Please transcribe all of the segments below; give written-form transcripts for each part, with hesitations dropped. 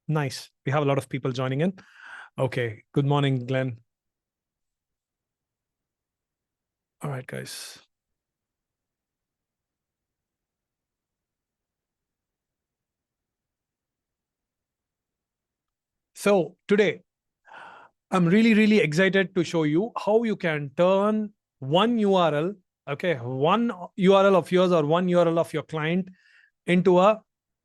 Nice. We have a lot of people joining in. Okay. Good morning, Glenn. All right, guys. So today, I'm really excited to show you how you can turn one URL, okay, one URL of yours or one URL of your client into a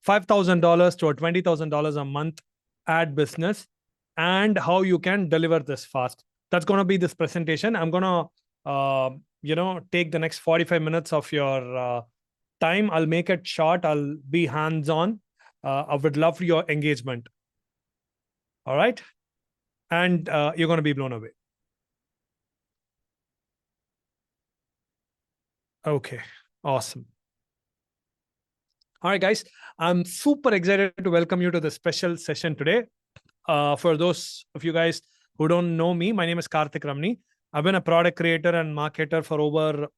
$5,000 to a $20,000 a month ad business, and how you can deliver this fast. That's going to be this presentation. I'm going to, take the next 45 minutes of your time. I'll make it short. I'll be hands-on. I would love your engagement. All right. And you're going to be blown away. Okay. Awesome. All right, guys. I'm super excited to welcome you to this special session today. For those of you guys who don't know me, my name is Karthik Ramani. I've been a product creator and marketer for over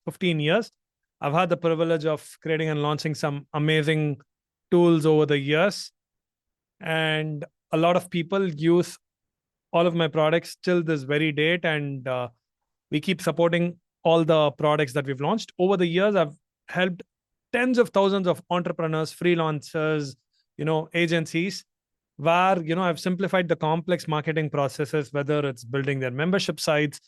15 years. I've had the privilege of creating and launching some amazing tools over the years. And a lot of people use all of my products till this very date. And we keep supporting all the products that we've launched. Over the years, I've helped tens of thousands of entrepreneurs, freelancers, agencies, where I've simplified the complex marketing processes, whether it's building their membership sites,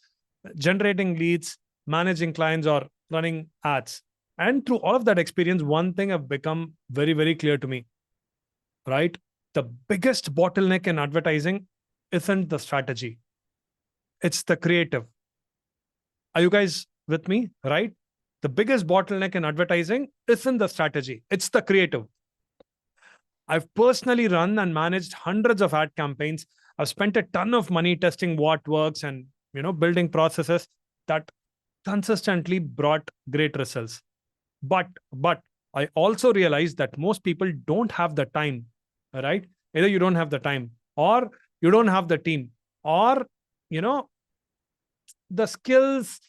generating leads, managing clients, or running ads. And through all of that experience, one thing have become very clear to me, right? The biggest bottleneck in advertising isn't the strategy, it's the creative. Are you guys with me? Right? The biggest bottleneck in advertising isn't the strategy, it's the creative. I've personally run and managed hundreds of ad campaigns. I've spent a ton of money testing what works and building processes that consistently brought great results. But I also realized that most people don't have the time, right? Either you don't have the time, or you don't have the team, or the skills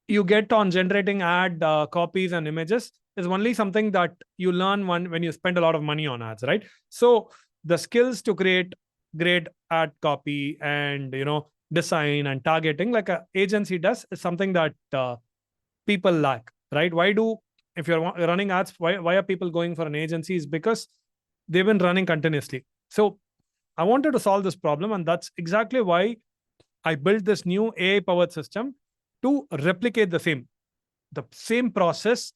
you get on generating ad copies and images is only something that you learn when you spend a lot of money on ads, right? So the skills to create great ad copy and design and targeting like an agency does is something that people lack, right? If you're running ads, why are people going for an agency? Is because they've been running continuously. So I wanted to solve this problem, and that's exactly why I built this new AI powered system to replicate the same process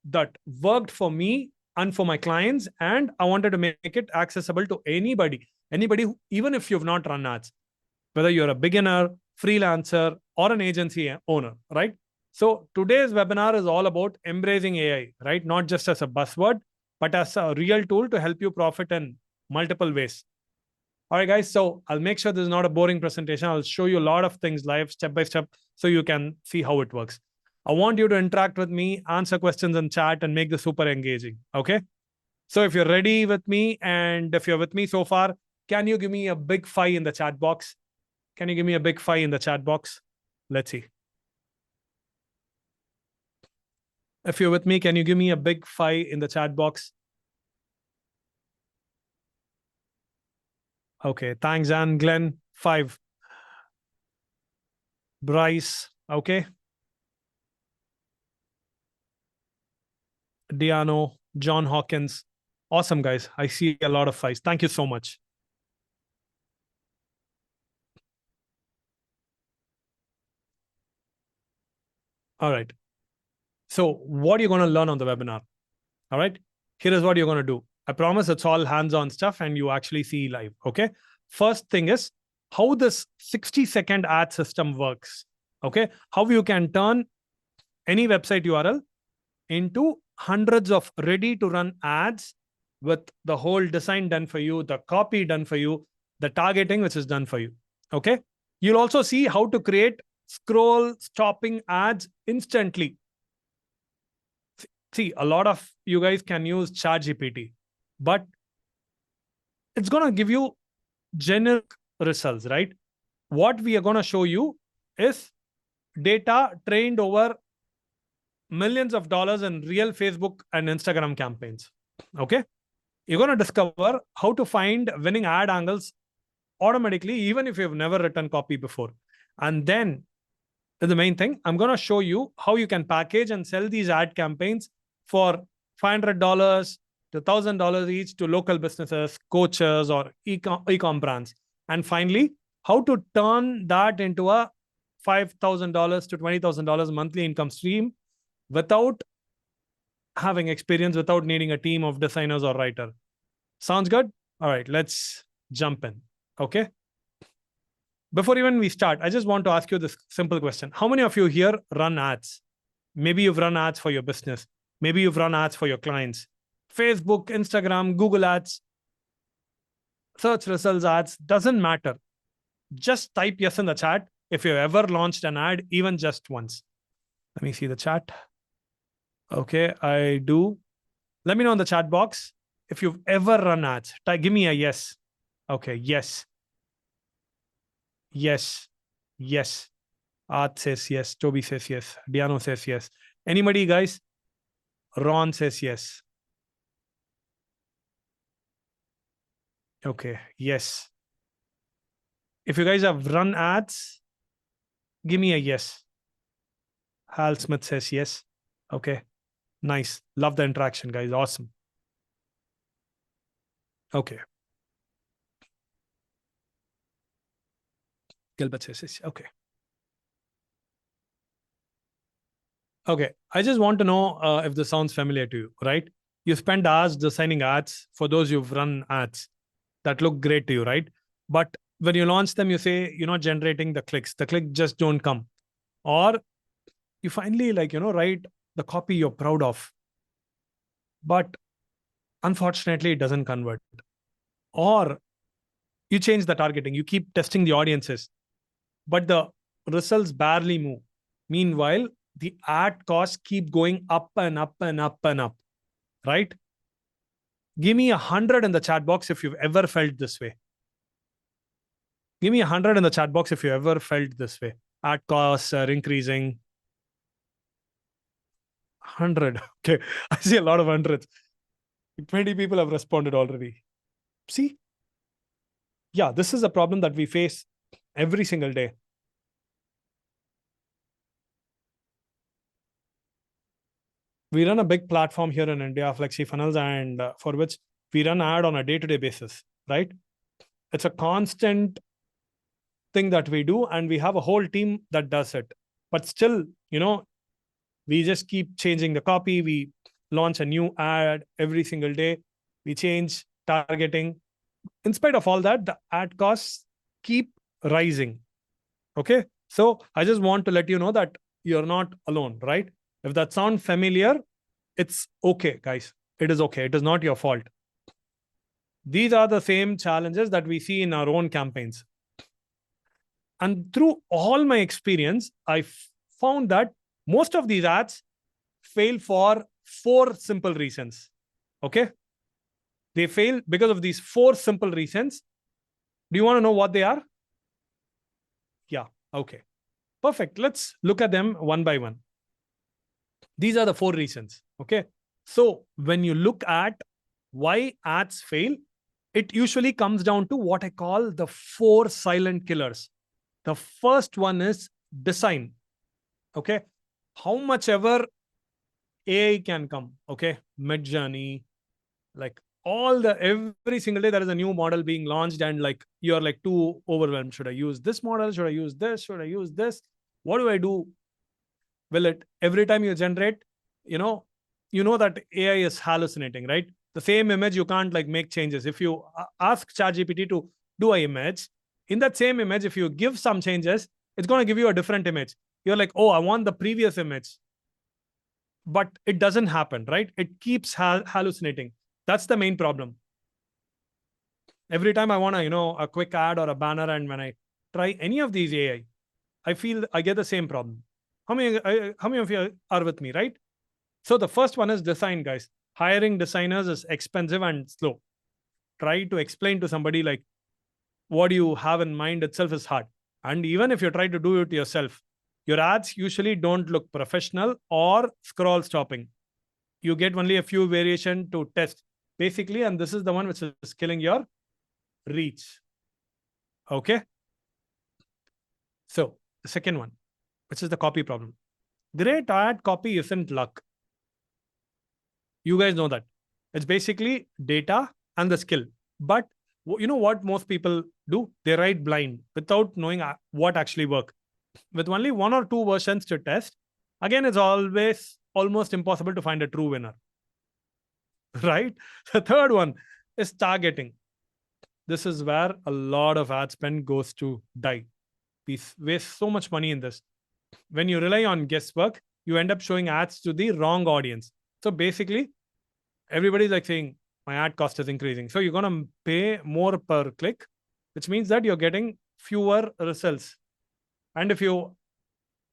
that worked for me and for my clients. And I wanted to make it accessible to anybody who, even if you've not run ads, whether you're a beginner, freelancer, or an agency owner, right? So today's webinar is all about embracing AI, right? Not just as a buzzword, but as a real tool to help you profit in multiple ways. All right, guys. So I'll make sure this is not a boring presentation. I'll show you a lot of things live, step by step, so you can see how it works. I want you to interact with me, answer questions in chat, and make this super engaging. Okay. So if you're ready with me, and if you're with me so far, can you give me a big 5 in the chat box? Can you give me a big 5 in the chat box? Let's see. If you're with me, can you give me a big 5 in the chat box? Okay. Thanks, Anne. Glenn, 5. Bryce, okay. Diano, John Hawkins. Awesome, guys. I see a lot of 5s. Thank you so much. All right. So what are you going to learn on the webinar? All right. Here is what you're going to do. I promise it's all hands-on stuff and you actually see live. Okay. First thing is how this 60-second ad system works. Okay. How you can turn any website URL into hundreds of ready to run ads with the whole design done for you, the copy done for you, the targeting, which is done for you. Okay. You'll also see how to create scroll stopping ads instantly. See, a lot of you guys can use ChatGPT, but it's going to give you generic results, right? What we are going to show you is data trained over millions of dollars in real Facebook and Instagram campaigns. Okay. You're going to discover how to find winning ad angles automatically, even if you've never written copy before. And then the main thing, I'm going to show you how you can package and sell these ad campaigns for $500 to $1,000 each to local businesses, coaches, or e-com brands. And finally, how to turn that into a $5,000 to $20,000 monthly income stream without having experience, without needing a team of designers or writer. Sounds good? All right, let's jump in. Okay. Before even we start, I just want to ask you this simple question. How many of you here run ads? Maybe you've run ads for your business. Maybe you've run ads for your clients. Facebook, Instagram, Google ads, search results ads, doesn't matter. Just type yes in the chat if you've ever launched an ad, even just once. Let me see the chat. Okay, I do. Let me know in the chat box if you've ever run ads. Give me a yes. Okay, yes. Yes. Yes. Art says yes. Toby says yes. Diano says yes. Anybody, guys? Ron says yes. Okay, yes. If you guys have run ads, give me a yes. Hal Smith says yes. Okay, nice. Love the interaction, guys. Awesome. Okay. Gilbert says yes. Okay. Okay, I just want to know if this sounds familiar to you, right? You spend hours designing ads for those who've run ads that look great to you, right? But when you launch them, you say you're not generating the clicks. The clicks just don't come. Or you finally write the copy you're proud of. But unfortunately, it doesn't convert. Or you change the targeting. You keep testing the audiences, but the results barely move. Meanwhile, the ad costs keep going up and up and up and up, right? Give me 100 in the chat box if you've ever felt this way. Give me 100 in the chat box if you ever felt this way. Ad costs are increasing. 100. Okay. I see a lot of hundreds. 20 people have responded already. See? Yeah, this is a problem that we face every single day. We run a big platform here in India, FlexiFunnels, and for which we run ad on a day-to-day basis, right? It's a constant thing that we do, and we have a whole team that does it. But still, we just keep changing the copy. We launch a new ad every single day. We change targeting. In spite of all that, the ad costs keep rising. Okay. So I just want to let you know that you're not alone, right? If that sounds familiar, it's okay, guys. It is okay. It is not your fault. These are the same challenges that we see in our own campaigns. And through all my experience, I found that most of these ads fail for 4 simple reasons. Okay? They fail because of these 4 simple reasons. Do you want to know what they are? Yeah. Okay. Perfect. Let's look at them one by one. These are the 4 reasons. Okay. So when you look at why ads fail, it usually comes down to what I call the 4 silent killers. The first one is design. Okay. How much ever AI can come. Okay. Midjourney, like every single day there is a new model being launched, and you're too overwhelmed. Should I use this model? Should I use this? Should I use this? What do I do? Will it every time you generate, you know that AI is hallucinating, right? The same image, you can't make changes. If you ask ChatGPT to do an image, in that same image, if you give some changes, it's going to give you a different image. You're like, oh, I want the previous image. But it doesn't happen, right? It keeps hallucinating. That's the main problem. Every time I want a quick ad or a banner, and when I try any of these AI, I feel I get the same problem. How many of you are with me, right? So the first one is design, guys. Hiring designers is expensive and slow. Try to explain to somebody what you have in mind itself is hard. And even if you try to do it yourself, your ads usually don't look professional or scroll stopping. You get only a few variation to test. basically, and this is the one which is killing your reach. Okay. So the second one, which is the copy problem. Great ad copy isn't luck. You guys know that. It's basically data and the skill. But you know what most people do? They write blind without knowing what actually work. With only one or two versions to test, again, it's always almost impossible to find a true winner. Right? The third one is targeting. This is where a lot of ad spend goes to die. We waste so much money in this. When you rely on guesswork, you end up showing ads to the wrong audience. So basically, everybody's like saying, my ad cost is increasing. So you're going to pay more per click, which means that you're getting fewer results. And if your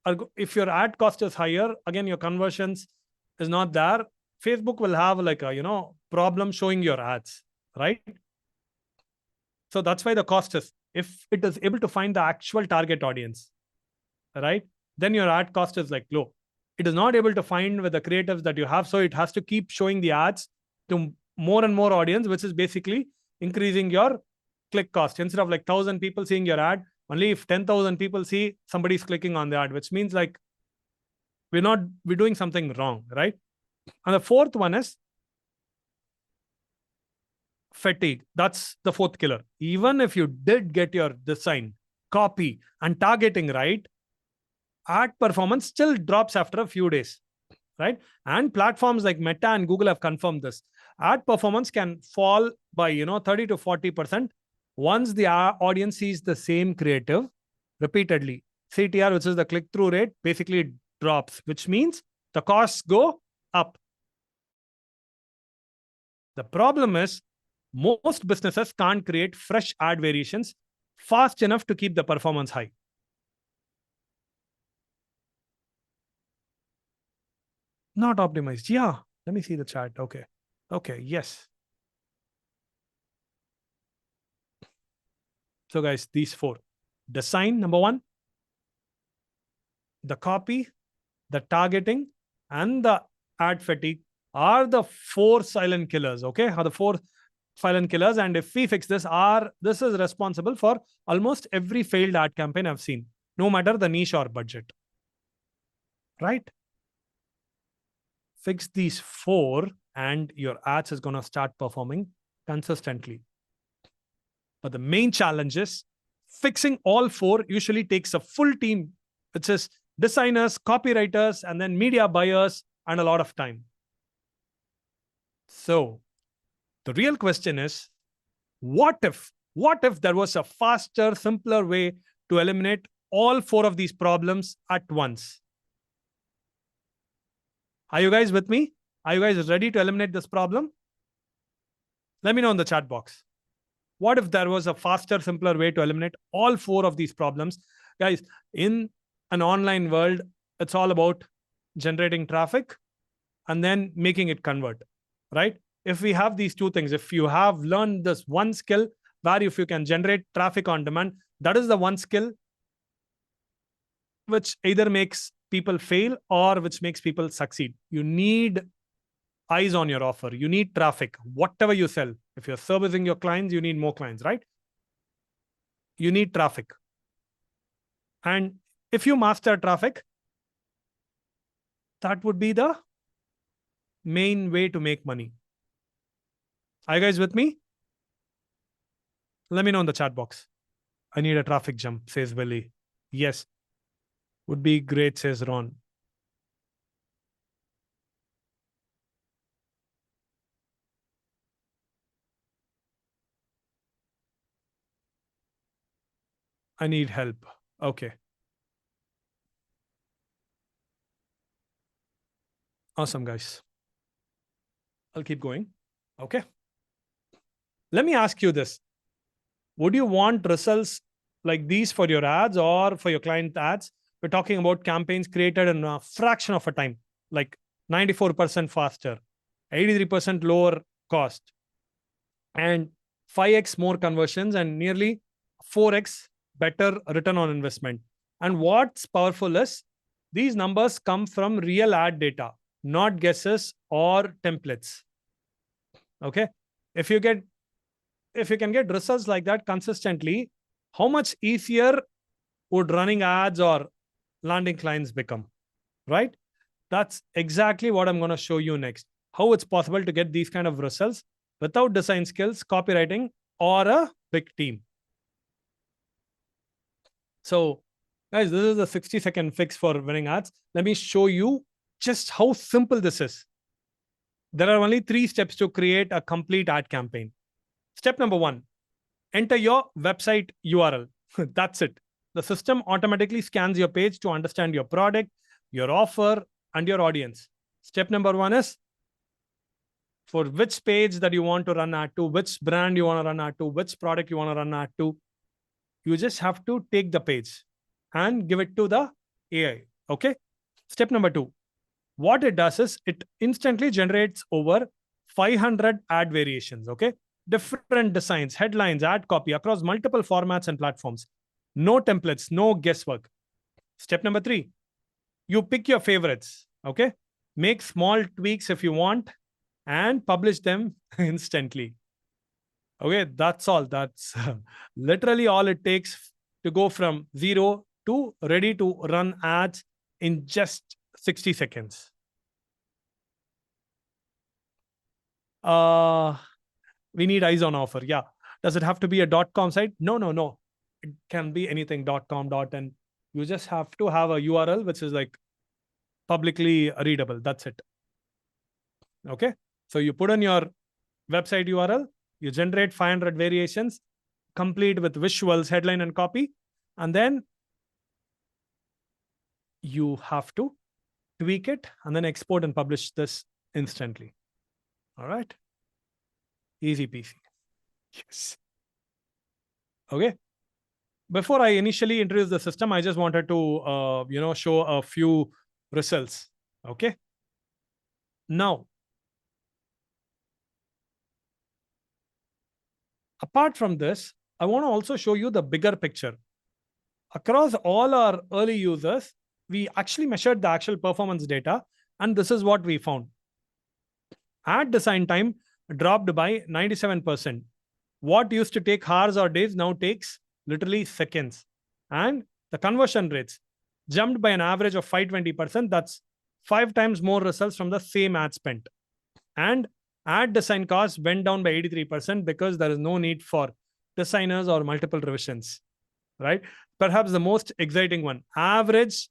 ad cost is higher, again, your conversions is not there. Facebook will have like a, problem showing your ads, right? So that's why the cost is, if it is able to find the actual target audience, right? Then your ad cost is like low. It is not able to find with the creatives that you have. So it has to keep showing the ads to more and more audience, which is basically increasing your click cost. Instead of like 1,000 people seeing your ad, only if 10,000 people see, somebody's clicking on the ad, which means like we're doing something wrong, right? And the fourth one is fatigue. That's the fourth killer. Even if you did get your design, copy, and targeting right, ad performance still drops after a few days, right? And platforms like Meta and Google have confirmed this. Ad performance can fall by 30 to 40% once the audience sees the same creative repeatedly. CTR, which is the click-through rate, basically drops, which means the costs go up. The problem is most businesses can't create fresh ad variations fast enough to keep the performance high. Not optimized. Yeah. Let me see the chat. Okay. Okay. Yes. So guys, these four: design, number one, the copy, the targeting, and the ad fatigue are the four silent killers. Okay. Are the four silent killers. And if we fix this, this is responsible for almost every failed ad campaign I've seen, no matter the niche or budget. Right? Fix these four and your ads is going to start performing consistently. But the main challenge is fixing all four usually takes a full team, which is designers, copywriters, and then media buyers, and a lot of time. So the real question is, what if there was a faster, simpler way to eliminate all four of these problems at once? Are you guys with me? Are you guys ready to eliminate this problem? Let me know in the chat box. What if there was a faster, simpler way to eliminate all four of these problems? Guys, in an online world, it's all about generating traffic and then making it convert, right? If we have these two things, if you have learned this one skill where if you can generate traffic on demand, that is the one skill which either makes people fail or which makes people succeed. You need eyes on your offer. You need traffic, whatever you sell. If you're servicing your clients, you need more clients, right? You need traffic. And if you master traffic, that would be the main way to make money. Are you guys with me? Let me know in the chat box. I need a traffic jump, says Willie. Yes. Would be great, says Ron. I need help. Okay. Awesome, guys. I'll keep going. Okay. Let me ask you this. Would you want results like these for your ads or for your client ads? We're talking about campaigns created in a fraction of a time, like 94% faster, 83% lower cost, and 5x more conversions and nearly 4x better return on investment. And what's powerful is these numbers come from real ad data, not guesses or templates. Okay. If you get, if you can get results like that consistently, how much easier would running ads or landing clients become, right? That's exactly what I'm going to show you next. How it's possible to get these kind of results without design skills, copywriting, or a big team. So, guys, this is a 60-second fix for winning ads. Let me show you just how simple this is. There are only 3 steps to create a complete ad campaign. Step number 1, enter your website URL. That's it. The system automatically scans your page to understand your product, your offer, and your audience. Step number 1 is for which page that you want to run ad to, which brand you want to run ad to, which product you want to run ad to. You just have to take the page and give it to the AI. Okay. Step number 2, what it does is it instantly generates over 500 ad variations. Okay. Different designs, headlines, ad copy across multiple formats and platforms. No templates, no guesswork. Step number 3, you pick your favorites. Okay. Make small tweaks if you want and publish them instantly. Okay, that's all. That's literally all it takes to go from zero to ready to run ads in just 60 seconds. Uh, we need eyes on offer. Yeah. Does it have to be a .com site? No, no, no. It can be anything .com, .n. You just have to have a URL which is like publicly readable. That's it. Okay. So you put in your website URL, you generate 500 variations, complete with visuals, headline, and copy. And then you have to tweak it and then export and publish this instantly. All right. Easy peasy. Yes. Okay. Before I initially introduce the system, I just wanted to, show a few results. Okay. Now, apart from this, I want to also show you the bigger picture. Across all our early users, we actually measured the actual performance data, and this is what we found. Ad design time dropped by 97%. What used to take hours or days now takes literally seconds. And the conversion rates jumped by an average of 520%. That's 5 times more results from the same ad spent. And ad design costs went down by 83% because there is no need for designers or multiple revisions, right? Perhaps the most exciting one, average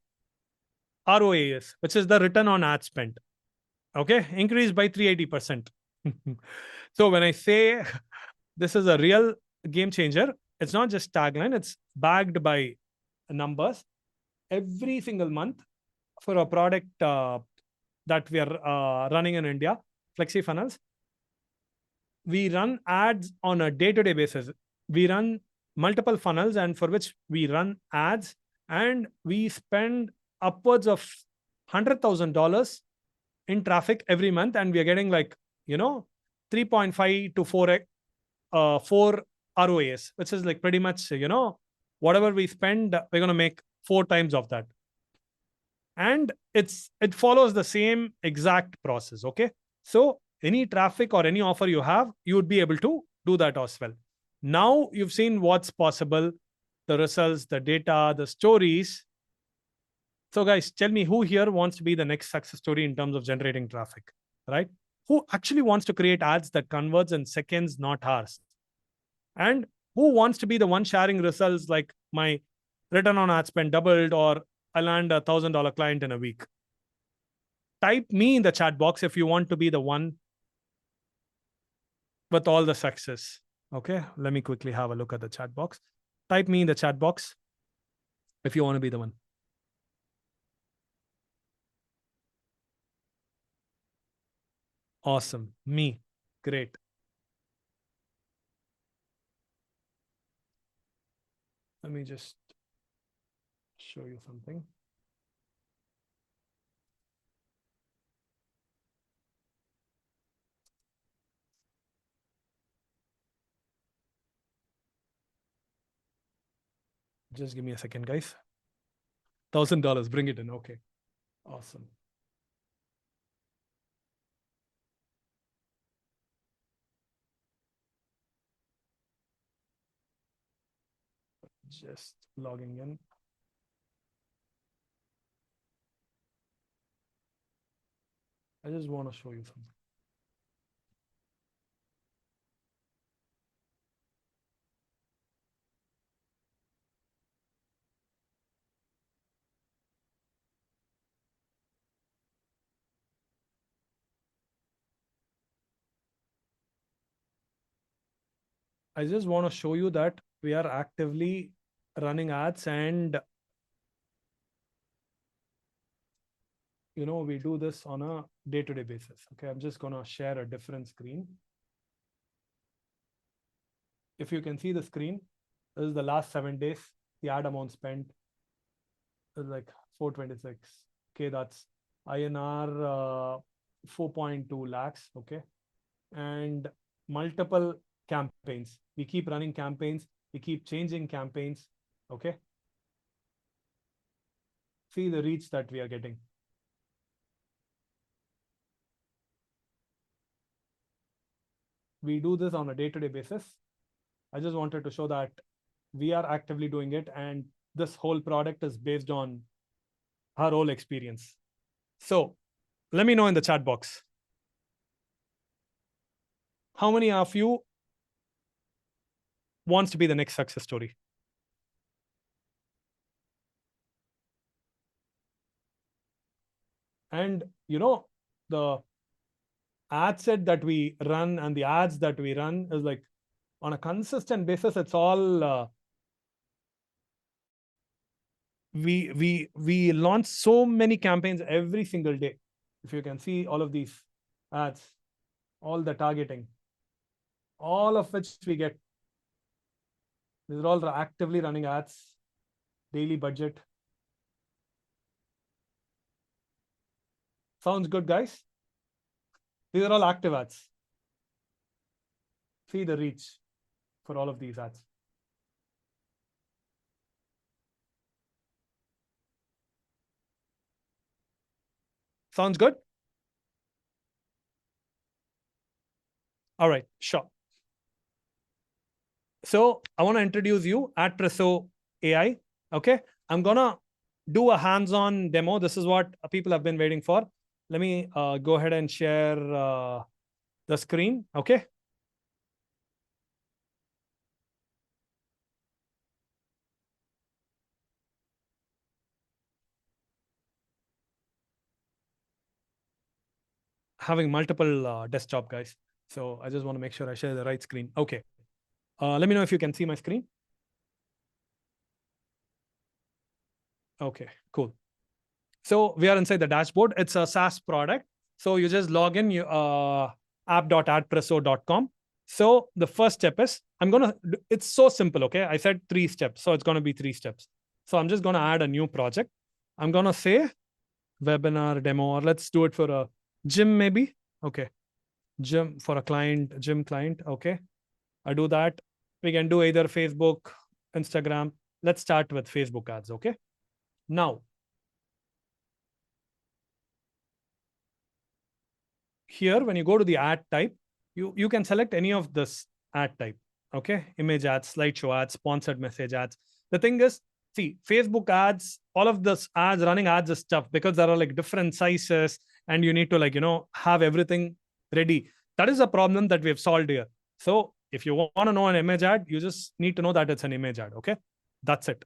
ROAS, which is the return on ad spent. Okay, increased by 380%. So when I say this is a real game changer, it's not just tagline, it's backed by numbers. Every single month for a product that we are running in India, Flexi Funnels, we run ads on a day-to-day basis. We run multiple funnels and for which we run ads, and we spend upwards of $100,000 in traffic every month, and we are getting like 3.5 to 4 ROAS, which is like pretty much whatever we spend, we're going to make 4 times of that. And it follows the same exact process. Okay, so any traffic or any offer you have, you would be able to do that as well. Now you've seen what's possible, the results, the data, the stories. So guys, tell me who here wants to be the next success story in terms of generating traffic, right? Who actually wants to create ads that converts in seconds, not hours? And who wants to be the one sharing results like my return on ad spend doubled or I land $1,000 client in a week? Type me in the chat box if you want to be the one with all the success. Okay, let me quickly have a look at the chat box. Type me in the chat box if you want to be the one. Awesome. Me. Great. Let me just show you something. Just give me a second, guys. $1,000. Bring it in. Okay. Awesome. Just logging in. I just want to show you something. I just want to show you that we are actively running ads, and we do this on a day-to-day basis. Okay, I'm just going to share a different screen. If you can see the screen, this is the last 7 days. The ad amount spent is like 426. Okay, that's INR 4.2 lakhs. Okay, and multiple campaigns. We keep running campaigns. We keep changing campaigns. Okay. See the reach that we are getting. We do this on a day-to-day basis. I just wanted to show that we are actively doing it, and this whole product is based on our whole experience. So let me know in the chat box, how many of you wants to be the next success story? And the ad set that we run and the ads that we run is like on a consistent basis. It's all we launch so many campaigns every single day. If you can see all of these ads, all the targeting, all of which we get. These are all actively running ads, daily budget. Sounds good, guys? These are all active ads. See the reach for all of these ads. Sounds good? All right, sure. So I want to introduce you AdPreso AI. Okay, I'm gonna do a hands-on demo. This is what people have been waiting for. Let me go ahead and share the screen. Okay. Having multiple desktop, guys. So I just want to make sure I share the right screen. Okay. Let me know if you can see my screen. Okay, cool. So we are inside the dashboard. It's a SaaS product. So you just log in app.adpreso.com. So the first step is it's so simple. Okay. I said 3 steps. So it's going to be 3 steps. So I'm just going to add a new project. I'm going to say webinar demo, or let's do it for a gym maybe. Okay. Gym for a client, gym client. Okay. I do that. We can do either Facebook, Instagram. Let's start with Facebook ads. Okay. Now, here, when you go to the ad type, you can select any of this ad type. Okay. Image ads, slideshow ads, sponsored message ads. The thing is, see, Facebook ads, all of this ads, running ads is tough because there are like different sizes and you need to have everything ready. That is a problem that we have solved here. So if you want to know an image ad, you just need to know that it's an image ad. Okay. That's it.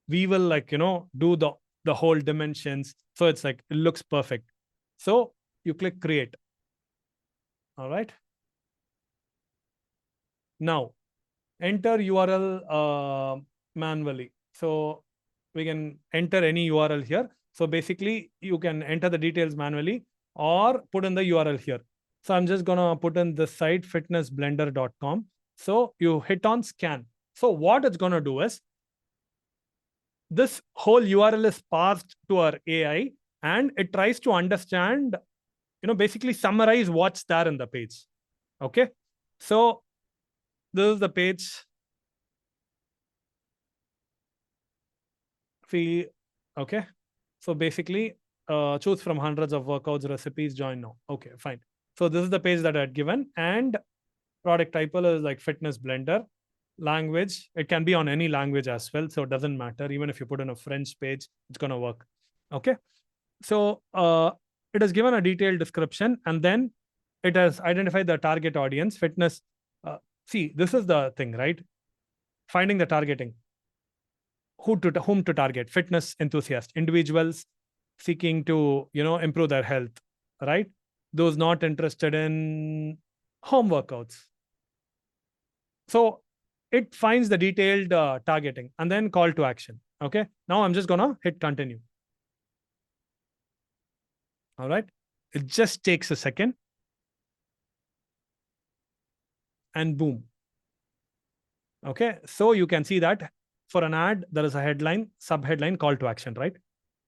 We will do the whole dimensions. So it's like, it looks perfect. So you click create. All right. Now enter URL manually. So we can enter any URL here. So basically you can enter the details manually or put in the URL here. So I'm just going to put in the site fitnessblender.com. So you hit on scan. So what it's going to do is this whole URL is passed to our AI and it tries to understand, basically summarize what's there in the page. Okay. So this is the page. Okay. So basically, choose from hundreds of workouts, recipes, join now. Okay, fine. So this is the page that I had given, and product title is like Fitness Blender. language. It can be on any language as well. So it doesn't matter. Even if you put in a French page, it's going to work. Okay. So it has given a detailed description, and then it has identified the target audience, fitness. See, this is the thing, right? Finding the targeting. Whom to target? Fitness enthusiasts, individuals seeking to, improve their health, right? Those not interested in home workouts. So it finds the detailed targeting and then call to action. Okay. Now I'm just gonna hit continue. All right. It just takes a second and boom. Okay. So you can see that for an ad, there is a headline, sub-headline, call to action, right?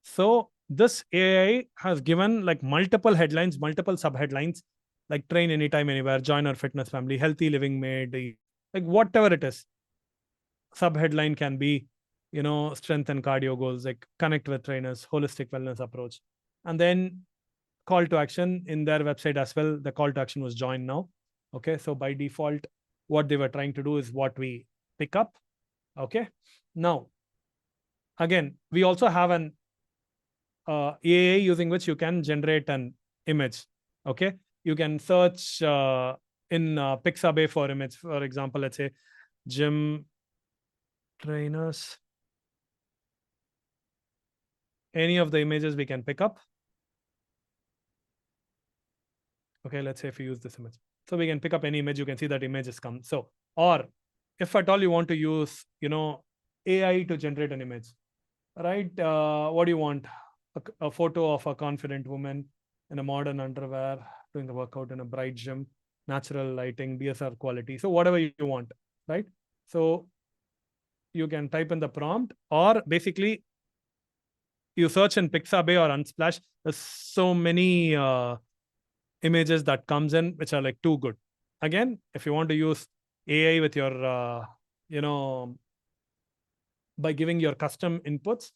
So this AI has given like multiple headlines, multiple sub-headlines, like train anytime, anywhere, join our fitness family, healthy living made, like whatever it is. Sub-headline can be, strength and cardio goals, like connect with trainers, holistic wellness approach. And then call to action in their website as well. The call to action was join now. Okay. So by default, what they were trying to do is what we pick up. Okay. Now, again, we also have an AI using which you can generate an image. Okay. You can search in Pixabay for image. For example, let's say gym trainers. Any of the images we can pick up. Okay, let's say if we use this image. So we can pick up any image, you can see that image has come. So, or if at all you want to use, AI to generate an image, right? What do you want? A photo of a confident woman in a modern underwear, doing a workout in a bright gym, natural lighting, DSR quality. So whatever you want, right? So you can type in the prompt, or basically you search in Pixabay or Unsplash. There's so many images that comes in which are like too good. Again, if you want to use AI with your by giving your custom inputs,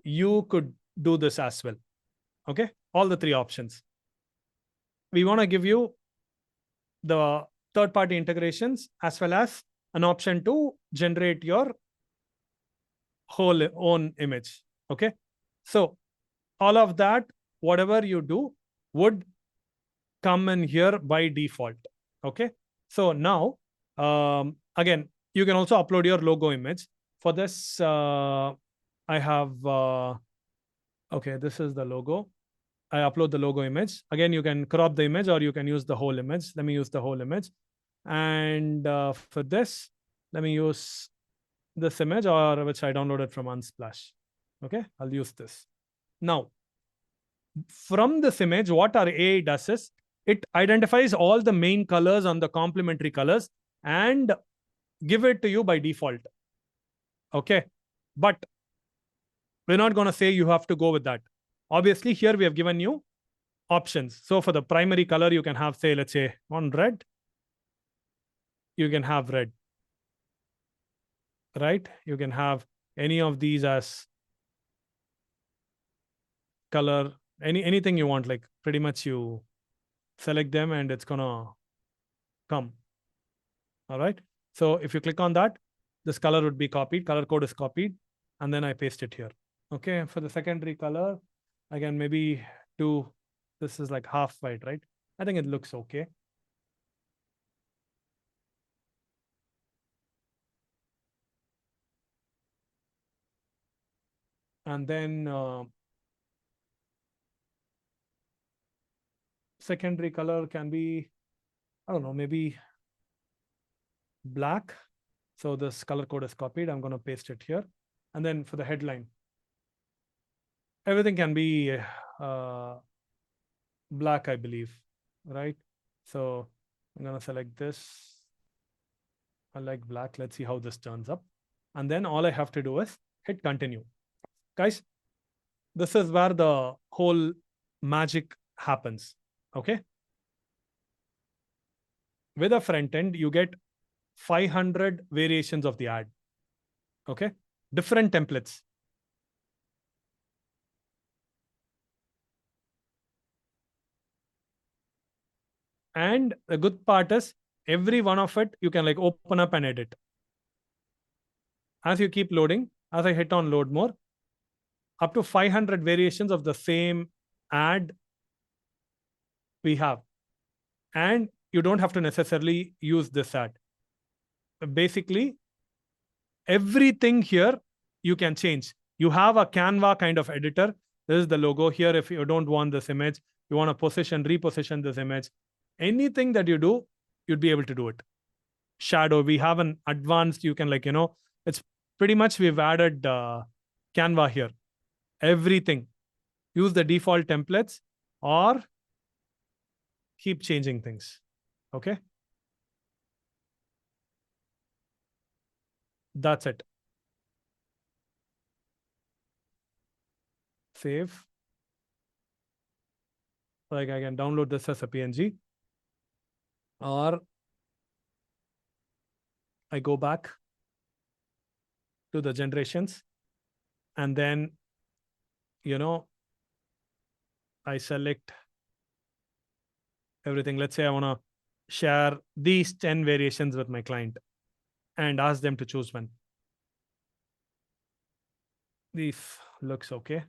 you could do this as well. Okay, all the three options. We want to give you the third party integrations as well as an option to generate your whole own image. Okay, so all of that, whatever you do, would come in here by default. Okay. So now, again, you can also upload your logo image. For this, I have, okay, this is the logo. I upload the logo image. Again, you can crop the image or you can use the whole image. Let me use the whole image. And for this, let me use this image, or which I downloaded from Unsplash. Okay, I'll use this. Now, from this image, what our AI does is it identifies all the main colors on the complementary colors and give it to you by default. Okay. But we're not going to say you have to go with that. Obviously, here we have given you options. So for the primary color, you can have, say, let's say on red, you can have red, right? You can have any of these as color, anything you want, like pretty much you select them and it's going to come. All right. So if you click on that, this color would be copied, color code is copied, and then I paste it here. Okay. For the secondary color, again, maybe this is like half white, right? I think it looks okay. And then secondary color can be, I don't know, maybe black. So this color code is copied. I'm going to paste it here. And then for the headline, everything can be black, I believe, right? So I'm going to select this. I like black. Let's see how this turns up. And then all I have to do is hit continue. Guys, this is where the whole magic happens. Okay. With a front end, you get 500 variations of the ad. Okay. Different templates. And the good part is every one of it, you can like open up and edit. As you keep loading, as I hit on load more, up to 500 variations of the same ad we have. And you don't have to necessarily use this ad. Basically, everything here you can change. You have a Canva kind of editor. This is the logo here. If you don't want this image, you want to reposition this image. Anything that you do, you'd be able to do it. Shadow, we have an advanced, you can it's pretty much we've added Canva here. Everything. Use the default templates or keep changing things. Okay. That's it. Save. Like I can download this as a PNG, or I go back to the generations and then, I select everything. Let's say I want to share these 10 variations with my client and ask them to choose one. This looks okay,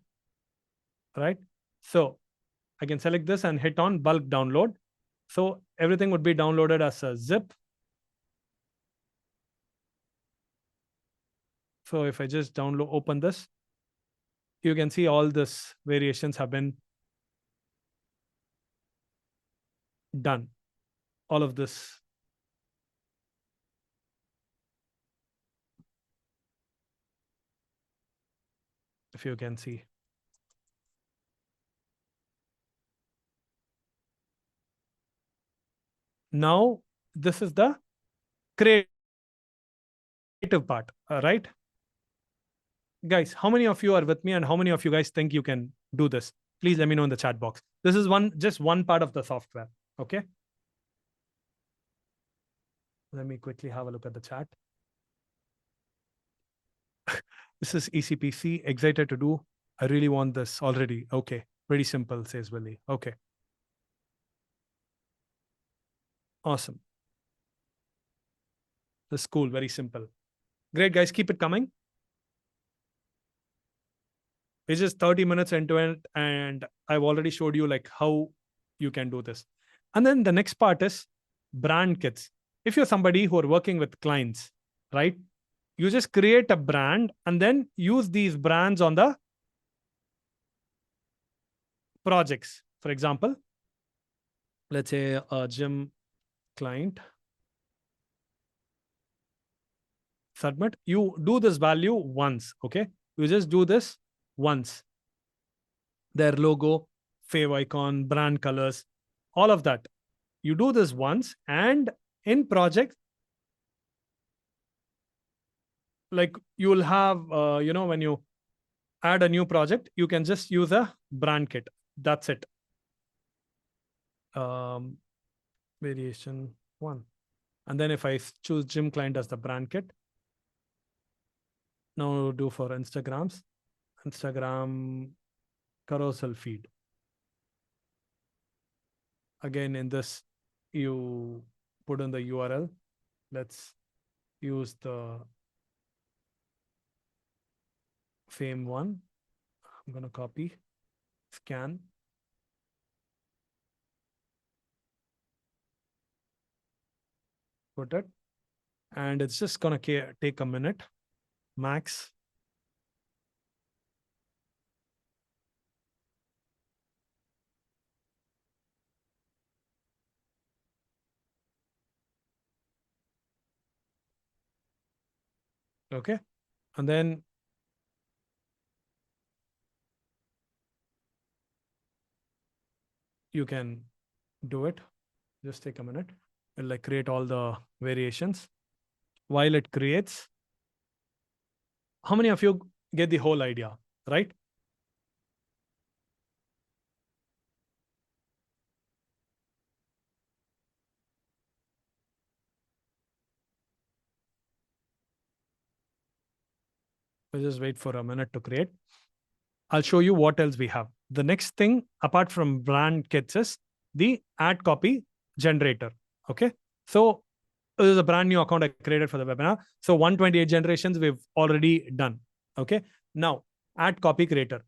right? So I can select this and hit on bulk download. So everything would be downloaded as a zip. So if I just open this, you can see all this variations have been done. All of this. If you can see. Now, this is the creative part, right? Guys, how many of you are with me and how many of you guys think you can do this? Please let me know in the chat box. This is just one part of the software, okay? Let me quickly have a look at the chat. This is ECPC, excited to do. I really want this already. Okay, pretty simple, says Willie. Okay. Awesome. This is cool, very simple. Great, guys, keep it coming. It's just 30 minutes into it, and I've already showed you like how you can do this. And then the next part is brand kits. If you're somebody who are working with clients, right? You just create a brand and then use these brands on the projects. For example, let's say a gym client. Submit. You do this value once, okay? You just do this once. Their logo, fave icon, brand colors, all of that. You do this once, and in projects, like you will have, when you add a new project, you can just use a brand kit. That's it. Variation 1. And then if I choose gym client as the brand kit, now we'll do for Instagram carousel feed. Again, in this, you put in the URL. Let's use the fame one. I'm going to copy, scan. Put it. And it's just going to take a minute, max. Okay. And then you can do it. Just take a minute. It'll like create all the variations. While it creates, how many of you get the whole idea, right? We'll just wait for a minute to create. I'll show you what else we have. The next thing, apart from brand kits, is the ad copy generator. Okay. So this is a brand new account I created for the webinar. So 128 generations we've already done. Okay. Now, ad copy creator.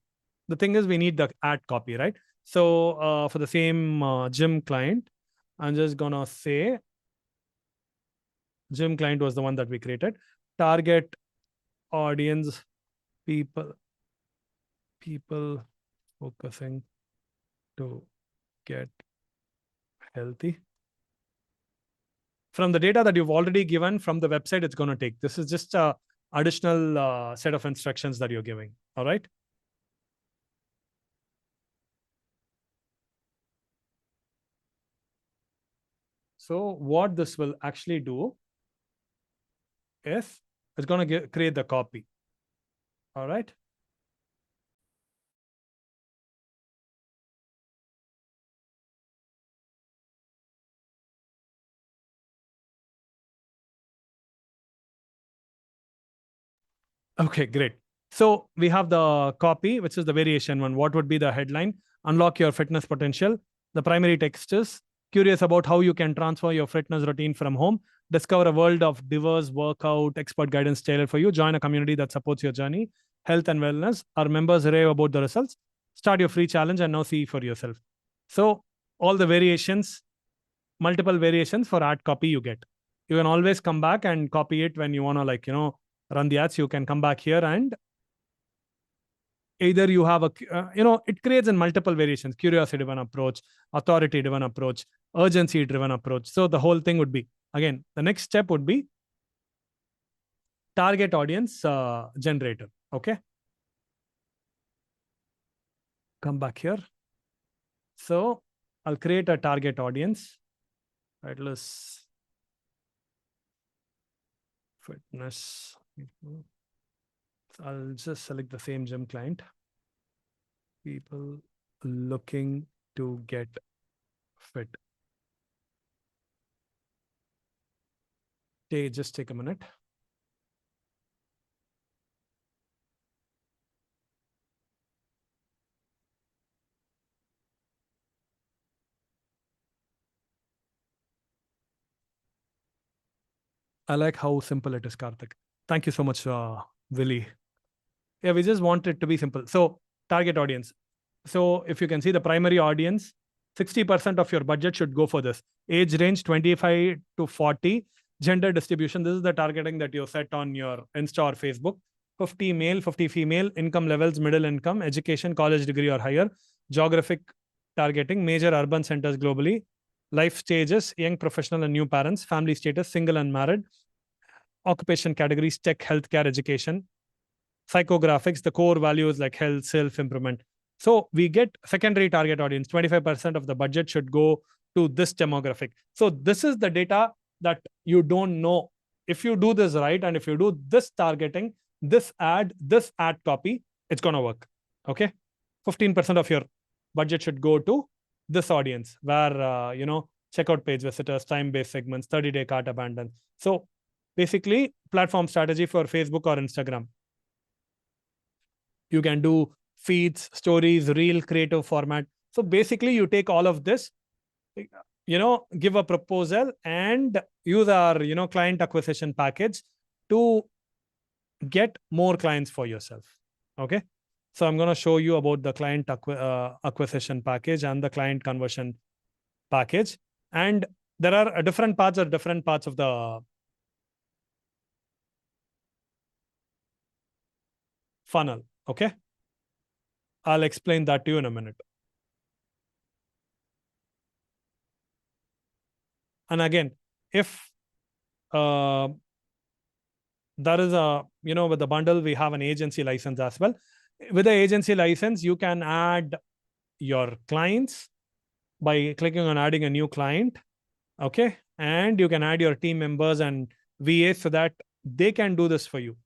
The thing is, we need the ad copy, right? So for the same gym client, I'm just gonna say gym client was the one that we created. Target audience, people focusing to get healthy. From the data that you've already given from the website, it's going to take. This is just a additional set of instructions that you're giving. All right. So what this will actually do is it's going to create the copy. All right. Okay, great. So we have the copy, which is the variation one. What would be the headline? Unlock your fitness potential. The primary text is curious about how you can transfer your fitness routine from home. Discover a world of diverse workout, expert guidance tailored for you. Join a community that supports your journey, health and wellness. Our members rave about the results. Start your free challenge and now see for yourself. So all the variations, multiple variations for ad copy you get. You can always come back and copy it when you want to run the ads. You can come back here and either you have it creates in multiple variations: curiosity driven approach, authority driven approach, urgency driven approach. So the whole thing would be, again, the next step would be target audience generator. Okay, come back here. So I'll create a target audience. Title is fitness. I'll just select the same gym client. People looking to get fit. Just take a minute. I like how simple it is, Karthik. Thank you so much, Willie. Yeah, we just want it to be simple. So target audience. So if you can see the primary audience, 60% of your budget should go for this. Age range 25 to 40. Gender distribution. This is the targeting that you set on your Insta or Facebook. 50 male, 50 female. Income levels, middle income, education, college degree or higher. Geographic targeting, major urban centers globally. Life stages, young professional and new parents. Family status, single and married. Occupation categories, tech, healthcare, education. Psychographics, the core values like health, self-improvement. So we get secondary target audience. 25% of the budget should go to this demographic. So this is the data that you don't know. If you do this right, and if you do this targeting, this ad copy, it's going to work. Okay. 15% of your budget should go to this audience where, checkout page visitors, time-based segments, 30-day cart abandon. So basically platform strategy for Facebook or Instagram. You can do feeds, stories, reel, creative format. So basically you take all of this, give a proposal and use our, client acquisition package to get more clients for yourself. Okay. So I'm going to show you about the client acquisition package and the client conversion package. And there are different parts of the funnel. Okay. I'll explain that to you in a minute. And again, if there is with the bundle, we have an agency license as well. With the agency license, you can add your clients by clicking on adding a new client. Okay. And you can add your team members and VAs so that they can do this for you.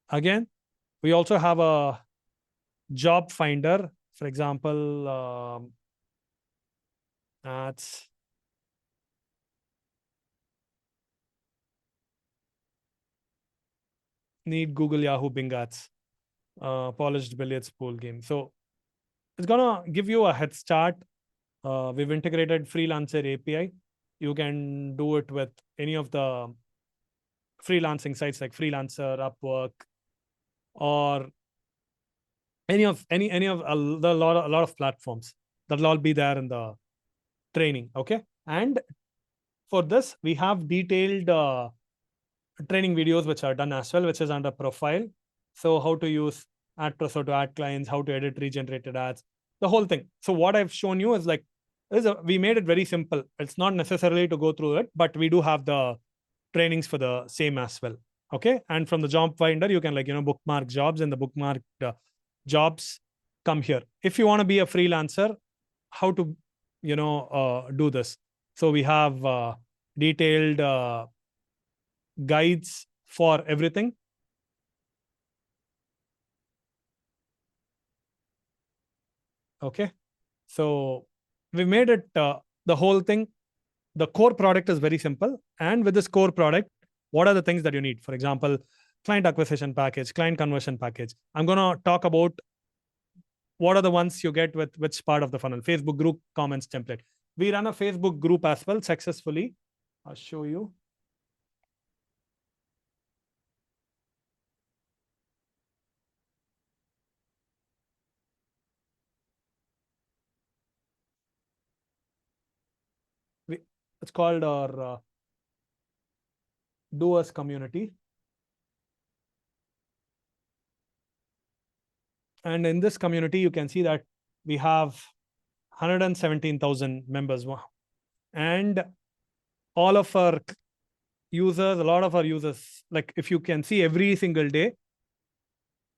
Again, we also have a job finder. For example, ads. Need Google, Yahoo, Bing ads. Polished billiards pool game. So it's going to give you a head start. We've integrated freelancer API. You can do it with any of the freelancing sites like Freelancer, Upwork, or any of a lot of platforms. That'll all be there in the training. Okay. And for this, we have detailed training videos which are done as well, which is under profile. So how to use AdPreso to add clients, how to edit regenerated ads, the whole thing. So what I've shown you is like, we made it very simple. It's not necessarily to go through it, but we do have the trainings for the same as well. Okay. And from the job finder, you can bookmark jobs, and the bookmarked jobs come here. If you want to be a freelancer, how to, do this. So we have detailed guides for everything. Okay. So we made it the whole thing. The core product is very simple. And with this core product, what are the things that you need? For example, client acquisition package, client conversion package. I'm going to talk about what are the ones you get with which part of the funnel. Facebook group comments template. We run a Facebook group as well successfully. I'll show you. It's called our doers community. And in this community, you can see that we have 117,000 members. And all of our users, a lot of our users, like if you can see every single day,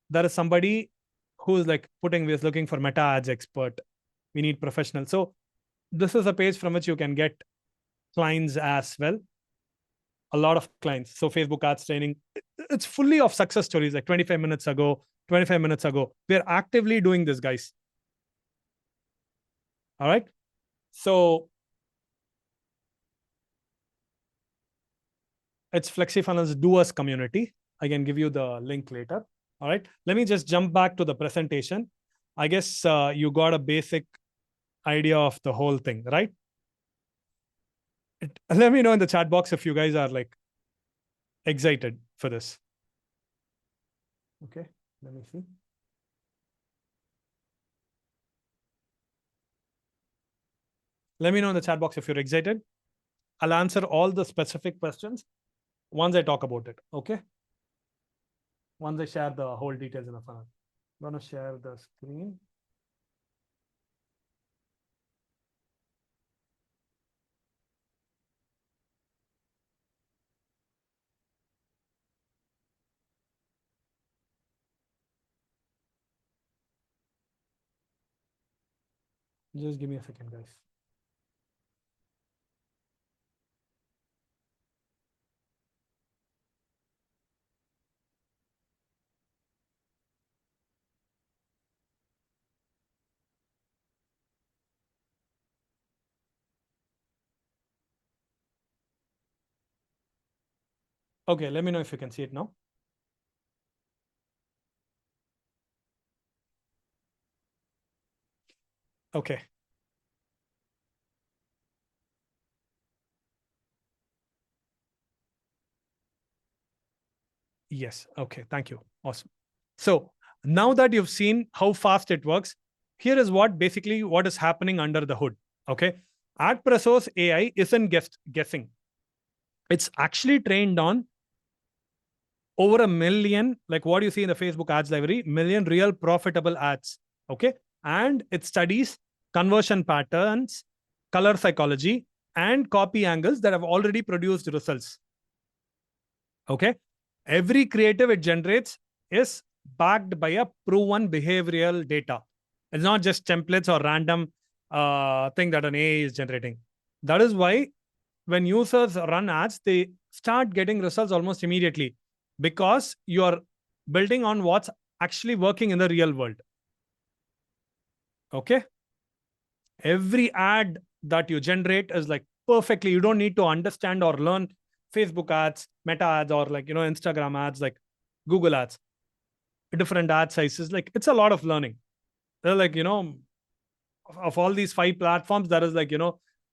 there is somebody who's like we're looking for meta ads expert. We need professional. So this is a page from which you can get clients as well. A lot of clients. So Facebook ads training, it's fully of success stories. Like 25 minutes ago, we're actively doing this, guys. All right. So it's FlexiFunnels Doers community. I can give you the link later. All right. Let me just jump back to the presentation. I guess you got a basic idea of the whole thing, right? Let me know in the chat box if you guys are like excited for this. Okay. Let me see. Let me know in the chat box if you're excited. I'll answer all the specific questions once I talk about it. Okay. Once I share the whole details in the funnel. I'm going to share the screen. Just give me a second, guys. Okay, let me know if you can see it now. Okay. Yes. Okay. Thank you. Awesome. So now that you've seen how fast it works, here is what is happening under the hood. Okay. AdPreso's AI isn't guessing. It's actually trained on over 1 million, like what you see in the Facebook ads library, million real profitable ads. Okay. And it studies conversion patterns, color psychology, and copy angles that have already produced results. Okay. Every creative it generates is backed by a proven behavioral data. It's not just templates or random thing that an AI is generating. That is why when users run ads, they start getting results almost immediately because you're building on what's actually working in the real world. Okay. Every ad that you generate is like perfectly, you don't need to understand or learn Facebook ads, meta ads, or like, Instagram ads, like Google ads, different ad sizes. Like it's a lot of learning. They're like, of all these 5 platforms, there is like,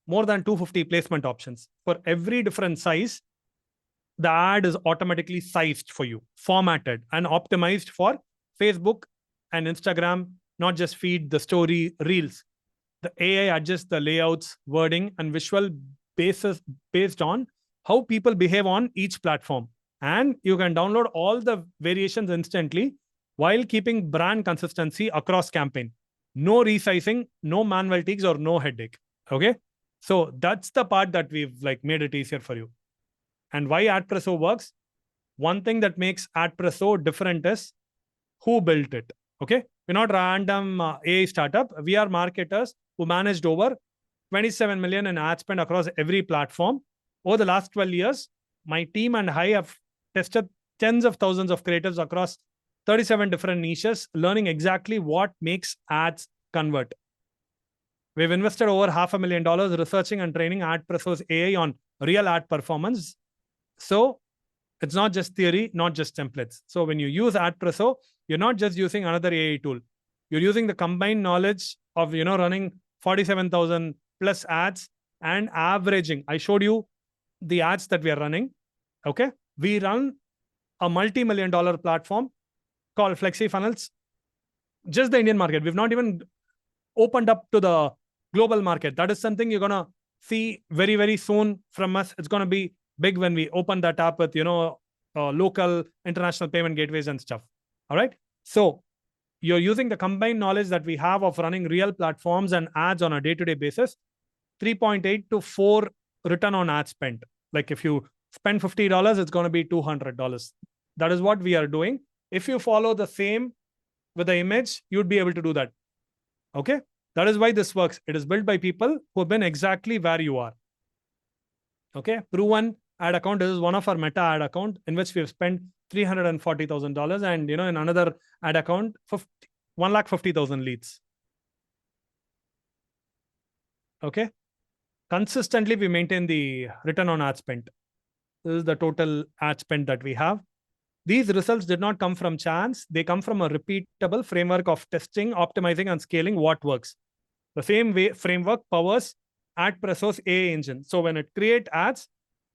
more than 250 placement options. For every different size, the ad is automatically sized for you, formatted and optimized for Facebook and Instagram, not just feed, the story, reels. The AI adjusts the layouts, wording, and visual basis based on how people behave on each platform. And you can download all the variations instantly while keeping brand consistency across campaign. No resizing, no manual tweaks, or no headache. Okay. So that's the part that we've like made it easier for you. And why AdPreso works? One thing that makes AdPreso different is who built it. Okay. We're not random AI startup. We are marketers who managed over 27 million in ad spend across every platform. Over the last 12 years, my team and I have tested tens of thousands of creatives across 37 different niches, learning exactly what makes ads convert. We've invested over $500,000 researching and training AdPreso's AI on real ad performance. So it's not just theory, not just templates. So when you use AdPreso, you're not just using another AI tool. You're using the combined knowledge of running 47,000 plus ads and averaging. I showed you the ads that we are running. Okay, we run a multi-million-dollar platform called FlexiFunnels. Just the Indian market. We've not even opened up to the global market. That is something you're gonna see very, very soon from us. It's gonna be big when we open that up with local international payment gateways and stuff. All right. So you're using the combined knowledge that we have of running real platforms and ads on a day-to-day basis. 3.8 to 4 return on ad spend. Like if you spend $50, it's going to be $200. That is what we are doing. If you follow the same with the image, you'd be able to do that. Okay. That is why this works. It is built by people who have been exactly where you are. Okay. Proven ad account. This is one of our meta ad account in which we have spent $340,000 and in another ad account, 150,000 leads. Okay. Consistently, we maintain the return on ad spend. This is the total ad spend that we have. These results did not come from chance. They come from a repeatable framework of testing, optimizing, and scaling what works. The same way framework powers AdPreso's AI engine. So when it creates ads,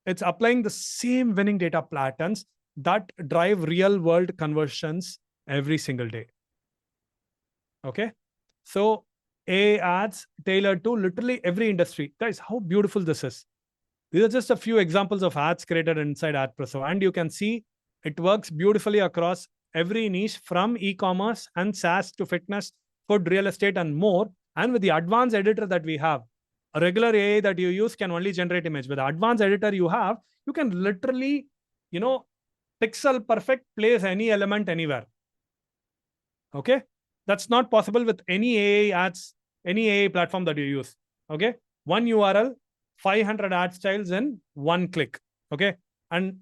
it's applying the same winning data patterns that drive real world conversions every single day. Okay. So AI ads tailored to literally every industry. Guys, how beautiful this is. These are just a few examples of ads created inside AdPreso. And you can see it works beautifully across every niche from e-commerce and SaaS to fitness, food, real estate, and more. And with the advanced editor that we have, a regular AI that you use can only generate image. With the advanced editor you have, you can literally, pixel perfect place any element anywhere. Okay. That's not possible with any AI ads, any AI platform that you use. Okay. One URL, 500 ad styles in one click. Okay. And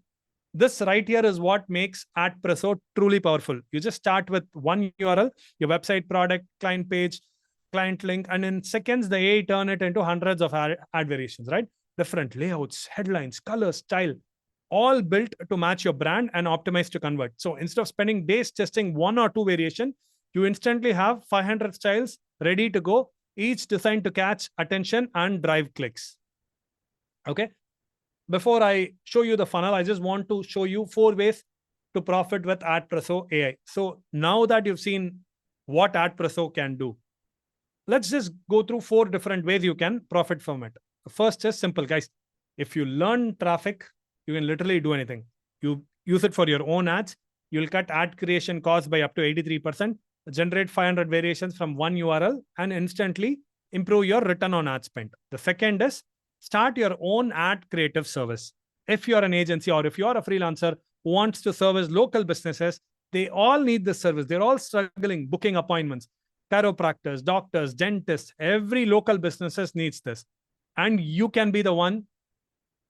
this right here is what makes AdPreso truly powerful. You just start with one URL, your website, product, client page, client link, and in seconds, the AI turn it into hundreds of ad variations, right? Different layouts, headlines, colors, style, all built to match your brand and optimized to convert. So instead of spending days testing one or two variation, you instantly have 500 styles ready to go, each designed to catch attention and drive clicks. Okay. Before I show you the funnel, I just want to show you 4 ways to profit with AdPreso AI. So now that you've seen what AdPreso can do, let's just go through 4 different ways you can profit from it. The first is simple, guys. If you learn traffic, you can literally do anything. You use it for your own ads. You'll cut ad creation costs by up to 83%, generate 500 variations from one URL, and instantly improve your return on ad spend. The second is start your own ad creative service. If you're an agency or if you're a freelancer who wants to service local businesses, they all need this service. They're all struggling booking appointments. Chiropractors, doctors, dentists, every local businesses needs this. And you can be the one,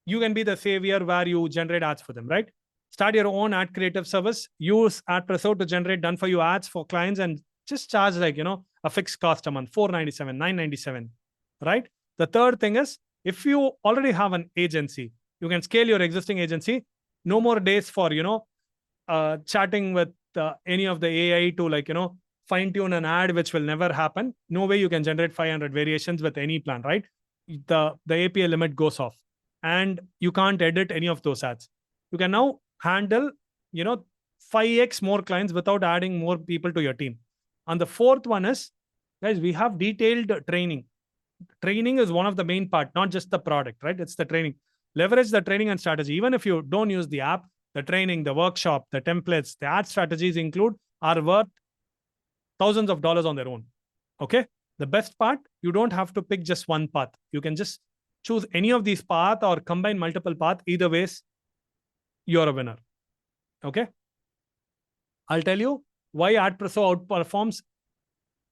you can be the savior where you generate ads for them, right? Start your own ad creative service. Use AdPreso to generate done for you ads for clients and just charge like, a fixed cost a month, $497, $997, right? The third thing is, if you already have an agency, you can scale your existing agency. No more days for, chatting with any of the AI to fine tune an ad, which will never happen. No way you can generate 500 variations with any plan, right? the API limit goes off and you can't edit any of those ads. You can now handle, 5x more clients without adding more people to your team. And the fourth one is, guys, we have detailed training. Training is one of the main part, not just the product, right? It's the training. Leverage the training and strategy. Even if you don't use the app, the training, the workshop, the templates, the ad strategies include are worth thousands of dollars on their own. Okay. The best part, you don't have to pick just one path. You can just choose any of these paths or combine multiple paths. Either ways, you're a winner. Okay. I'll tell you why AdPreso outperforms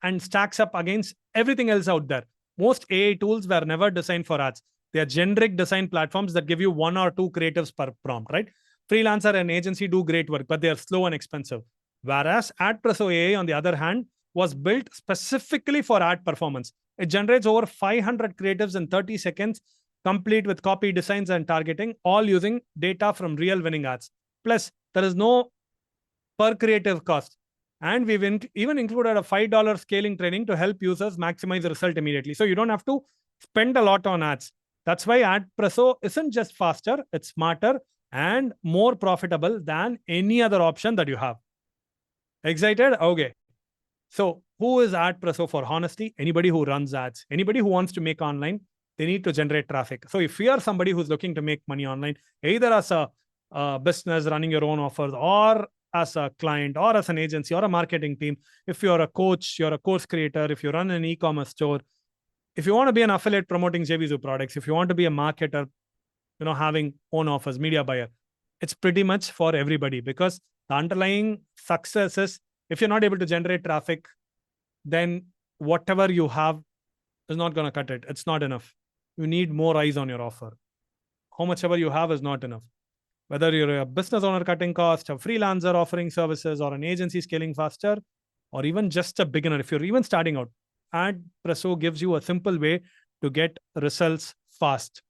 and stacks up against everything else out there. Most AI tools were never designed for ads. They are generic design platforms that give you 1 or 2 creatives per prompt, right? Freelancer and agency do great work, but they are slow and expensive. Whereas AdPreso AI, on the other hand, was built specifically for ad performance. It generates over 500 creatives in 30 seconds, complete with copy, designs, and targeting, all using data from real winning ads. Plus, there is no per creative cost. And we've even included a $5 scaling training to help users maximize the result immediately. So you don't have to spend a lot on ads. That's why AdPreso isn't just faster, it's smarter and more profitable than any other option that you have. Excited? Okay. So who is AdPreso for honesty? Anybody who runs ads, anybody who wants to make online, they need to generate traffic. So if you are somebody who's looking to make money online, either as a business running your own offers or as a client or as an agency or a marketing team, if you're a coach, you're a course creator, if you run an e-commerce store, if you want to be an affiliate promoting JVZoo products, if you want to be a marketer, having own offers, media buyer, it's pretty much for everybody, because the underlying success is, if you're not able to generate traffic, then whatever you have is not going to cut it. It's not enough. You need more eyes on your offer. How much ever you have is not enough. Whether you're a business owner cutting costs, a freelancer offering services, or an agency scaling faster, or even just a beginner, if you're even starting out, AdPreso gives you a simple way to get results fast.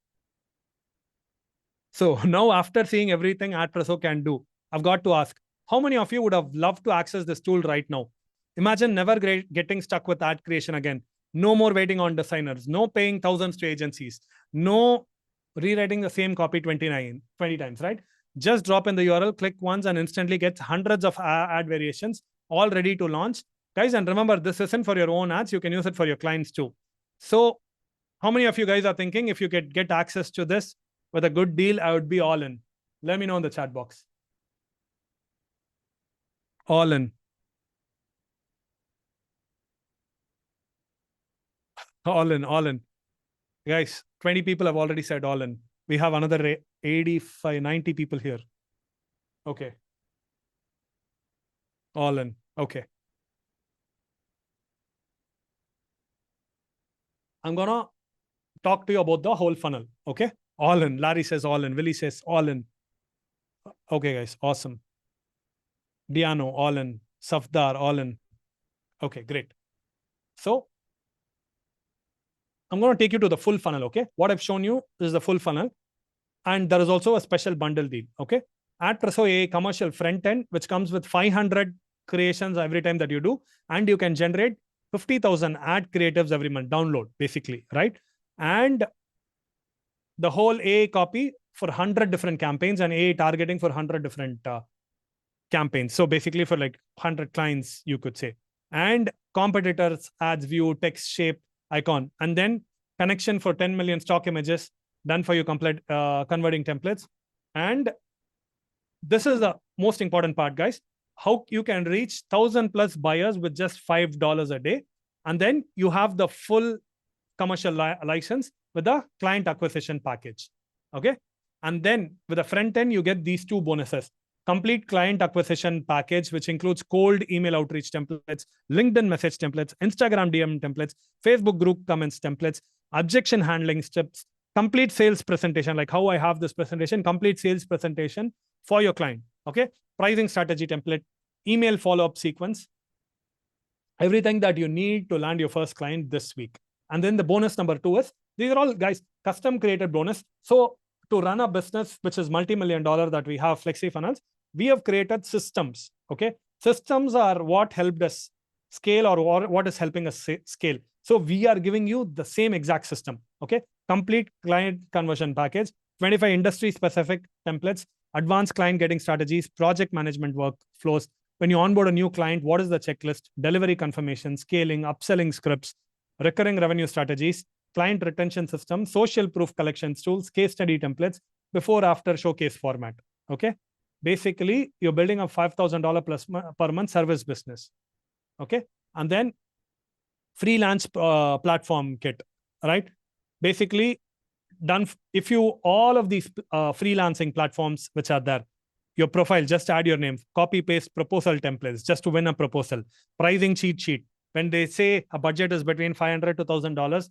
So now, after seeing everything AdPreso can do, I've got to ask, how many of you would have loved to access this tool right now? Imagine never getting stuck with ad creation again. No more waiting on designers, no paying thousands to agencies, no rewriting the same copy 20 times, right? Just drop in the URL, click once, and instantly gets hundreds of ad variations all ready to launch. Guys, and remember, this isn't for your own ads. You can use it for your clients too. So how many of you guys are thinking, if you could get access to this with a good deal, I would be all in? Let me know in the chat box. All in. All in, all in. Guys, 20 people have already said all in. We have another 85, 90 people here. Okay. All in. Okay. I'm going to talk to you about the whole funnel. Okay. All in. Larry says all in. Willie says all in. Okay, guys. Awesome. Diano, all in. Safdar, all in. Okay, great. So I'm going to take you to the full funnel. Okay. What I've shown you is the full funnel. And there is also a special bundle deal. Okay. AdPreso AI commercial front end, which comes with 500 creations every time that you do. And you can generate 50,000 ad creatives every month. Download, basically, right? And the whole AI copy for 100 different campaigns and AI targeting for 100 different campaigns. So basically for like 100 clients, you could say. And competitors, ads, view, text, shape, icon. And then connection for 10 million stock images done for you, complete converting templates. And this is the most important part, guys. How you can reach 1,000+ buyers with just $5 a day. And then you have the full commercial license with the client acquisition package. Okay. And then with the front end, you get these two bonuses. Complete client acquisition package, which includes cold email outreach templates, LinkedIn message templates, Instagram DM templates, Facebook group comments templates, objection handling steps, complete sales presentation, like how I have this presentation, complete sales presentation for your client. Okay. Pricing strategy template, email follow-up sequence, everything that you need to land your first client this week. And then the bonus number 2 is, these are all, guys, custom created bonus. So to run a business, which is multi-million-dollar that we have, Flexi Funnels, we have created systems. Okay. Systems are what helped us scale, or what is helping us scale. So we are giving you the same exact system. Okay. Complete client conversion package, 25 industry specific templates, advanced client getting strategies, project management workflows. When you onboard a new client, what is the checklist, delivery confirmation, scaling, upselling scripts, recurring revenue strategies, client retention system, social proof collections tools, case study templates, before after showcase format. Okay. Basically, you're building a $5,000 plus per month service business. Okay. And then freelance platform kit, right? Basically, done. If you all of these freelancing platforms which are there, your profile, just add your name, copy paste proposal templates just to win a proposal, pricing cheat sheet. When they say a budget is between $500 to $1,000,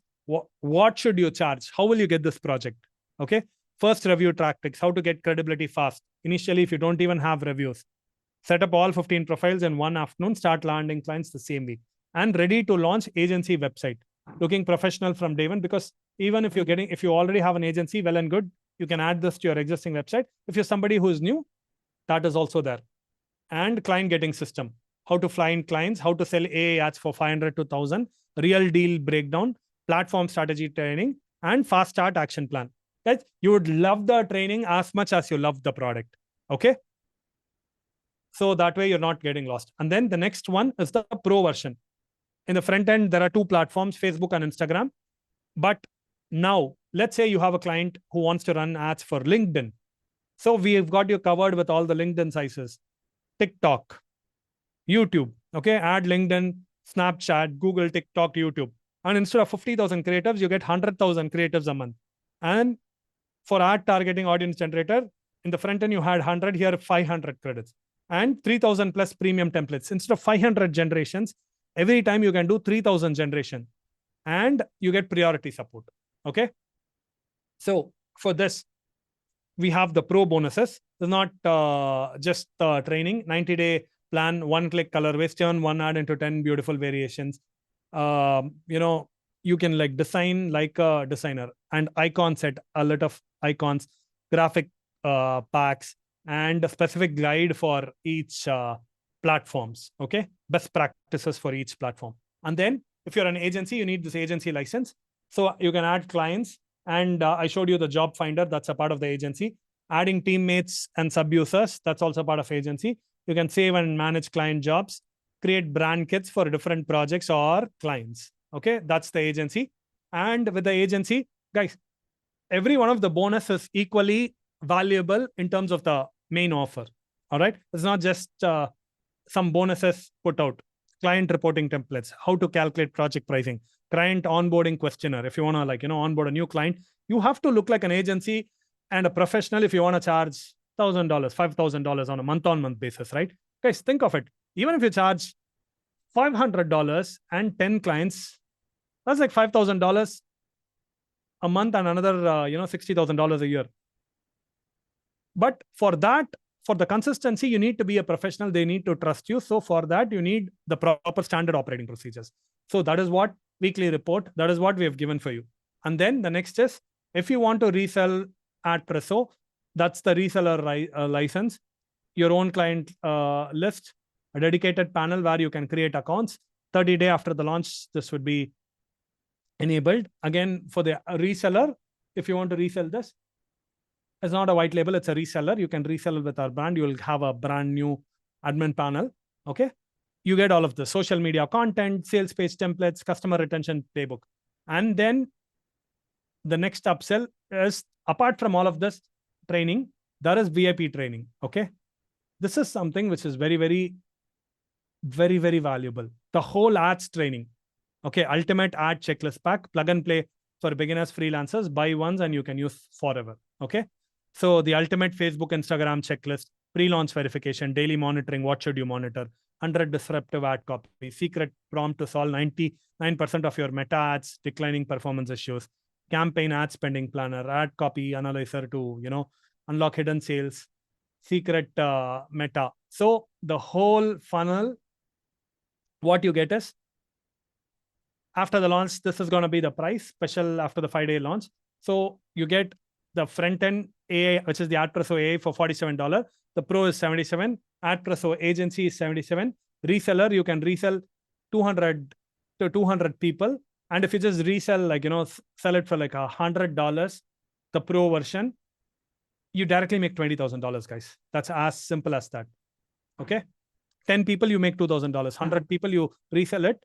what should you charge? How will you get this project? Okay. First review tactics, how to get credibility fast. Initially, if you don't even have reviews, set up all 15 profiles in one afternoon, start landing clients the same week, and ready to launch agency website. Looking professional from day one, because even if you already have an agency, well and good, you can add this to your existing website. If you're somebody who is new, that is also there. And client getting system, how to fly in clients, how to sell AA ads for 500 to 1,000, real deal breakdown, platform strategy training, and fast start action plan. Guys, you would love the training as much as you love the product. Okay. So that way you're not getting lost. And then the next one is the pro version. In the front end, there are two platforms, Facebook and Instagram. But now, let's say you have a client who wants to run ads for LinkedIn. So we've got you covered with all the LinkedIn sizes, TikTok, YouTube. Okay, add LinkedIn, Snapchat, Google, TikTok, YouTube. And instead of 50,000 creatives, you get 100,000 creatives a month. And for ad targeting audience generator, in the front end, you had 100, here 500 credits. And 3,000 plus premium templates. Instead of 500 generations, every time you can do 3,000 generation. And you get priority support. Okay. So for this, we have the pro bonuses. It's not just training, 90-day plan, one-click colorways, turn one ad into 10 beautiful variations. You can like design like a designer, and icon set, a lot of icons, graphic packs, and a specific guide for each platforms. Okay. Best practices for each platform. And then if you're an agency, you need this agency license. So you can add clients. And I showed you the job finder. That's a part of the agency. Adding teammates and sub-users. That's also part of agency. You can save and manage client jobs. Create brand kits for different projects or clients. Okay, that's the agency. And with the agency, guys, every one of the bonus is equally valuable in terms of the main offer. All right. It's not just some bonuses put out. Client reporting templates, how to calculate project pricing, client onboarding questionnaire. If you want to onboard a new client, you have to look like an agency and a professional if you want to charge $1,000, $5,000 on a month-on-month basis, right? Guys, think of it. Even if you charge $500 and 10 clients, that's like $5,000 a month and another, $60,000 a year. But for that, for the consistency, you need to be a professional. They need to trust you. So for that, you need the proper standard operating procedures. So that is what weekly report, that is what we have given for you. And then the next is, if you want to resell AdPreso, that's the reseller license, your own client list, a dedicated panel where you can create accounts. 30 days after the launch, this would be enabled. Again, for the reseller, if you want to resell this, it's not a white label, it's a reseller. You can resell with our brand. You will have a brand new admin panel. Okay. You get all of the social media content, sales page templates, customer retention playbook. And then the next upsell is, apart from all of this training, there is VIP training. Okay. This is something which is very, very, very, very valuable. The whole ads training. Okay. Ultimate ad checklist pack, plug and play for beginners, freelancers, buy once and you can use forever. Okay. So the ultimate Facebook, Instagram checklist, pre-launch verification, daily monitoring, what should you monitor, 100 disruptive ad copy, secret prompt to solve 99% of your meta ads, declining performance issues, campaign ad spending planner, ad copy analyzer to, unlock hidden sales, secret meta. So the whole funnel, what you get is, after the launch, this is going to be the price special after the 5-day launch. So you get the front end AI, which is the AdPreso AI for $47. The Pro is $77. AdPreso Agency is $77. Reseller, you can resell 200 to 200 people. And if you just resell, like, sell it for like $100, the pro version, you directly make $20,000, guys. That's as simple as that. Okay. 10 people, you make $2,000. 100 people, you resell it,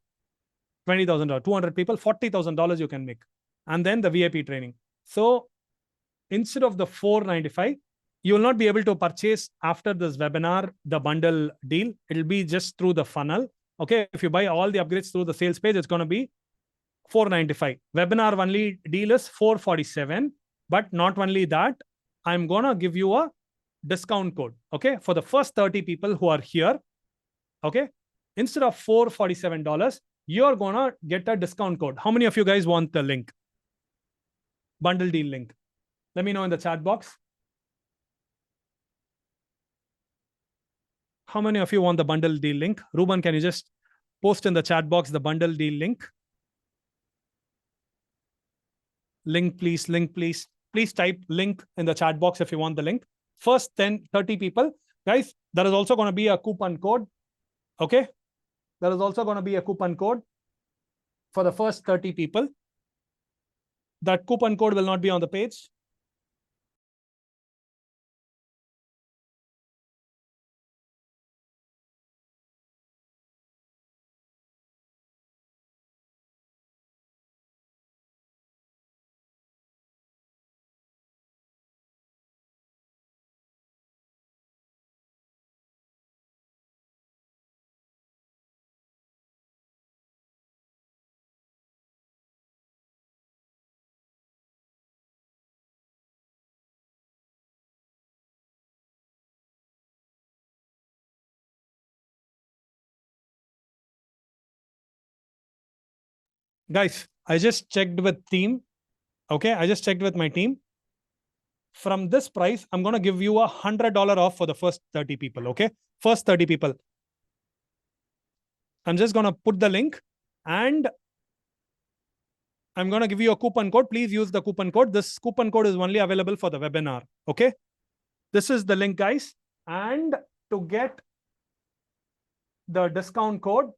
$20,000. 200 people, $40,000 you can make. And then the VIP training. So instead of the $495, you will not be able to purchase after this webinar the bundle deal. It'll be just through the funnel. Okay. If you buy all the upgrades through the sales page, it's going to be $495. Webinar only deal is $447. But not only that, I'm going to give you a discount code. Okay. For the first 30 people who are here. Okay. Instead of $447, you're going to get a discount code. How many of you guys want the link? Bundle deal link. Let me know in the chat box. How many of you want the bundle deal link? Ruben, can you just post in the chat box the bundle deal link? Link, please. Link, please. Please type link in the chat box if you want the link. First 30 people. Guys, there is also going to be a coupon code. Okay. There is also going to be a coupon code for the first 30 people. That coupon code will not be on the page. Guys, I just checked with team. Okay, I just checked with my team. From this price, I'm going to give you $100 off for the first 30 people. Okay, first 30 people. I'm just going to put the link and I'm going to give you a coupon code. Please use the coupon code. This coupon code is only available for the webinar. Okay, this is the link, guys. And to get the discount code,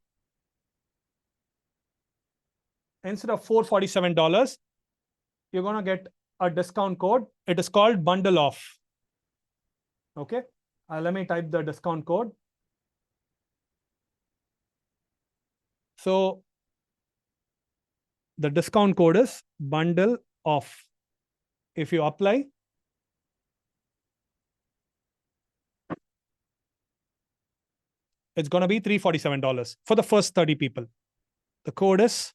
instead of $447, you're going to get a discount code. It is called bundle off. Okay. Let me type the discount code. So the discount code is bundle off. If you apply, it's going to be $347 for the first 30 people. The code is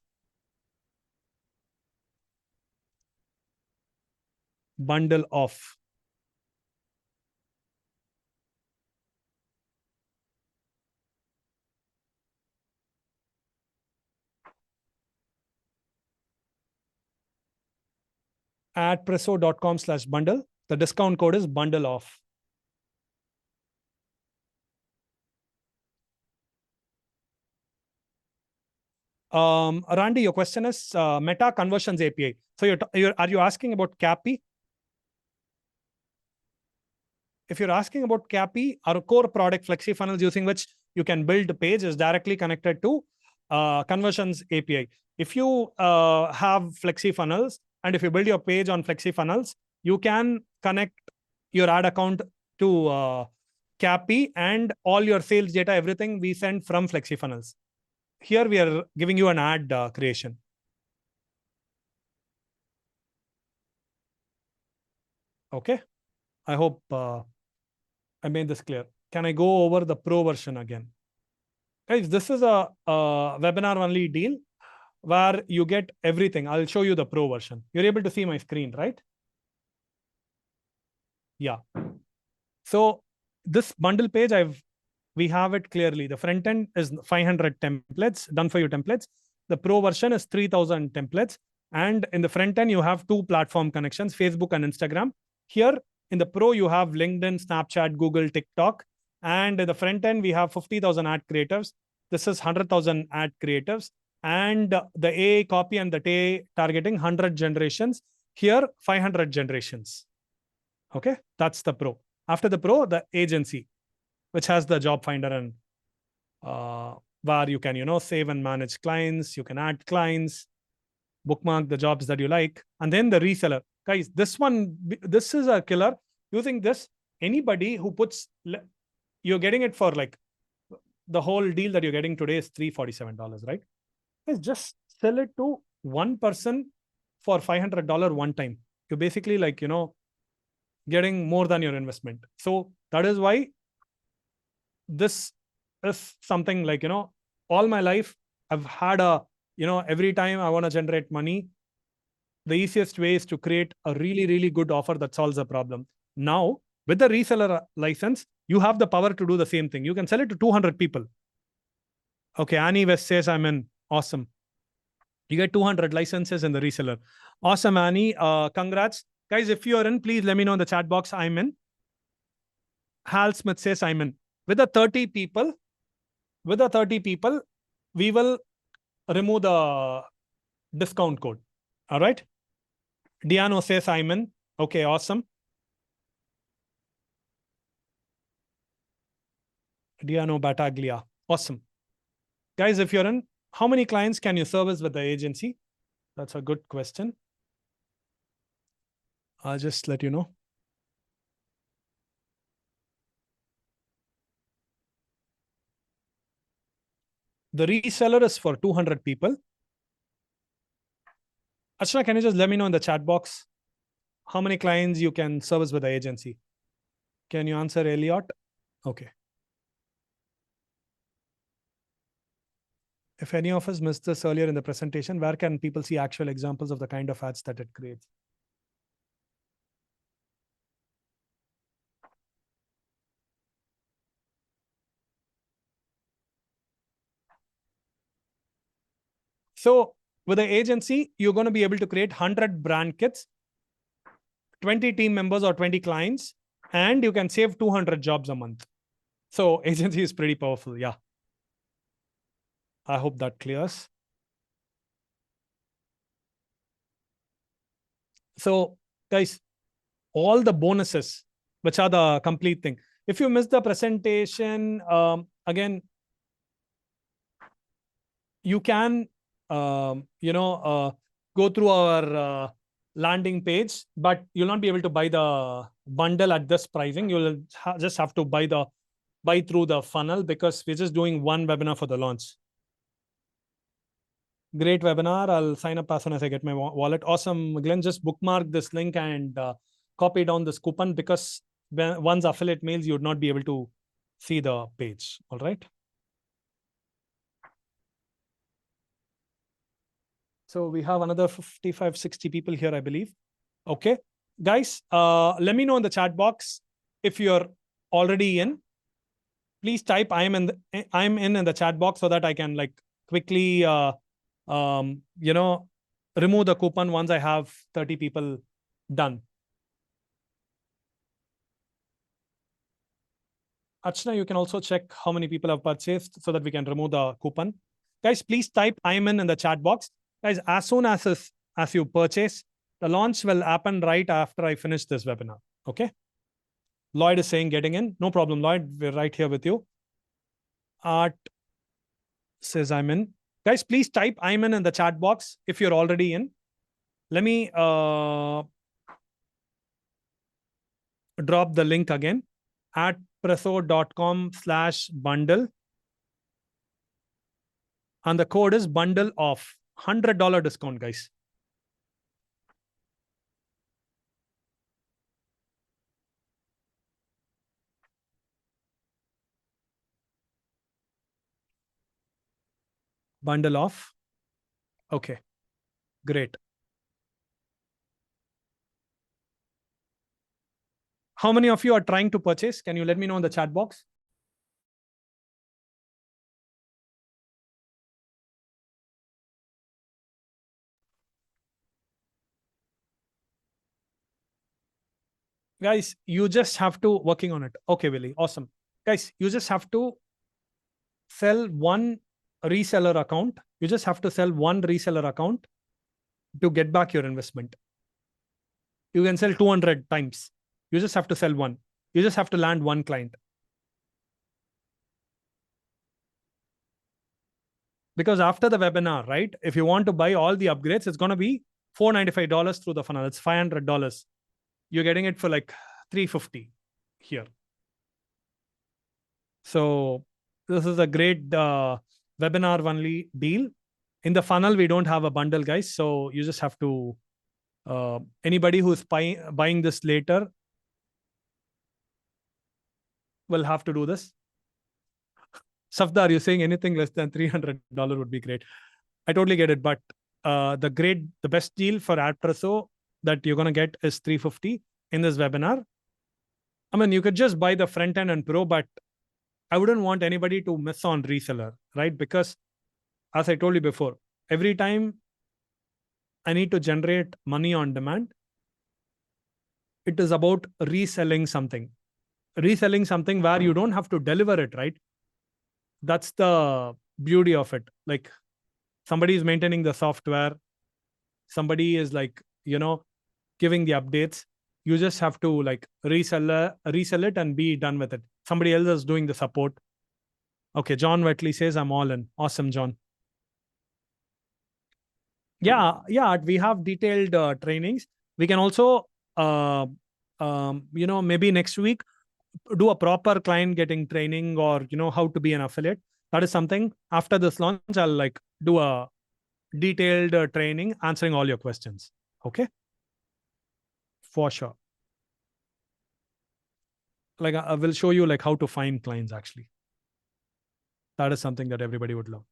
bundle off. AdPreso.com/bundle. The discount code is bundle off. Randy, your question is Meta Conversions API. So are you asking about CAPI? If you're asking about CAPI, our core product FlexiFunnels, using which you can build a page, is directly connected to Conversions API. If you have FlexiFunnels and if you build your page on FlexiFunnels, you can connect your ad account to CAPI and all your sales data, everything we send from FlexiFunnels. Here we are giving you an ad creation. Okay. I hope I made this clear. Can I go over the pro version again? Guys, this is a webinar only deal where you get everything. I'll show you the pro version. You're able to see my screen, right? Yeah. So this bundle page, we have it clearly. The front end is 500 templates, done for you templates. The pro version is 3000 templates. And in the front end, you have 2 platform connections, Facebook and Instagram. Here in the pro, you have LinkedIn, Snapchat, Google, TikTok. And in the front end, we have 50,000 ad creators. This is 100,000 ad creators. And the AI copy and the TA targeting 100 generations. Here, 500 generations. Okay, that's the pro. After the pro, the agency, which has the job finder and where you can, save and manage clients. You can add clients. bookmark the jobs that you like, and then the reseller. Guys, this is a killer. Using this, anybody who puts, you're getting it for like, the whole deal that you're getting today is $347, right? Guys, just sell it to one person for $500 one time. You're basically like, getting more than your investment. So that is why this is something like, all my life I've had every time I want to generate money, the easiest way is to create a really, really good offer that solves a problem. Now, with the reseller license, you have the power to do the same thing. You can sell it to 200 people. Okay, Annie West says I'm in. Awesome. You get 200 licenses in the reseller. Awesome, Annie. Congrats. Guys, if you're in, please let me know in the chat box. I'm in. Hal Smith says I'm in. With the 30 people, we will remove the discount code. All right. Diano says I'm in. Okay, awesome. Diano Battaglia. Awesome. Guys, if you're in, how many clients can you service with the agency? That's a good question. I'll just let you know. The reseller is for 200 people. Ashna, can you just let me know in the chat box how many clients you can service with the agency? Can you answer, Elliot? Okay. If any of us missed this earlier in the presentation, where can people see actual examples of the kind of ads that it creates? So with the agency, you're going to be able to create 100 brand kits, 20 team members or 20 clients, and you can save 200 jobs a month. So agency is pretty powerful. Yeah. I hope that clears. So guys, all the bonuses, which are the complete thing. If you miss the presentation, again, you can, go through our landing page, but you'll not be able to buy the bundle at this pricing. You'll just have to buy through the funnel, because we're just doing one webinar for the launch. Great webinar. I'll sign up as soon as I get my wallet. Awesome. Glenn, just bookmark this link and copy down this coupon, because once affiliate mails, you would not be able to see the page. All right. So we have another 55, 60 people here, I believe. Okay. Guys, let me know in the chat box if you're already in. Please type I'm in the chat box, so that I can like quickly remove the coupon once I have 30 people done. Archana, you can also check how many people have purchased so that we can remove the coupon. Guys, please type I'm in the chat box. Guys, as soon as you purchase, the launch will happen right after I finish this webinar. Okay. Lloyd is saying getting in. No problem, Lloyd. We're right here with you. Art says I'm in. Guys, please type I'm in the chat box if you're already in. Let me drop the link again. AdPreso.com/bundle. And the code is bundle off. $100 discount, guys. Bundle off. Okay, great. How many of you are trying to purchase? Can you let me know in the chat box? Guys, you just have to working on it. Okay, Willie. Awesome. Guys, you just have to sell one reseller account. You just have to sell one reseller account to get back your investment. You can sell 200 times. You just have to sell one. You just have to land one client. Because after the webinar, right, if you want to buy all the upgrades, it's going to be $495 through the funnel. It's $500. You're getting it for like $350 here. So this is a great webinar only deal. In the funnel, we don't have a bundle, guys. So you just have to, anybody who's buying this later will have to do this. Safdar, you're saying anything less than $300 would be great. I totally get it. But the best deal for AdPreso that you're going to get is $350 in this webinar. I mean, you could just buy the front end and pro, but I wouldn't want anybody to miss on reseller, right? Because as I told you before, every time I need to generate money on demand, it is about reselling something where you don't have to deliver it, right? That's the beauty of it. Like somebody is maintaining the software, somebody is like, giving the updates. You just have to like resell it and be done with it. Somebody else is doing the support. Okay, John Wetley says I'm all in. Awesome, John. Yeah, we have detailed trainings. We can also, maybe next week do a proper client getting training, or how to be an affiliate. That is something after this launch I'll like do a detailed training answering all your questions. Okay, for sure. Like I will show you like how to find clients. Actually, that is something that everybody would love.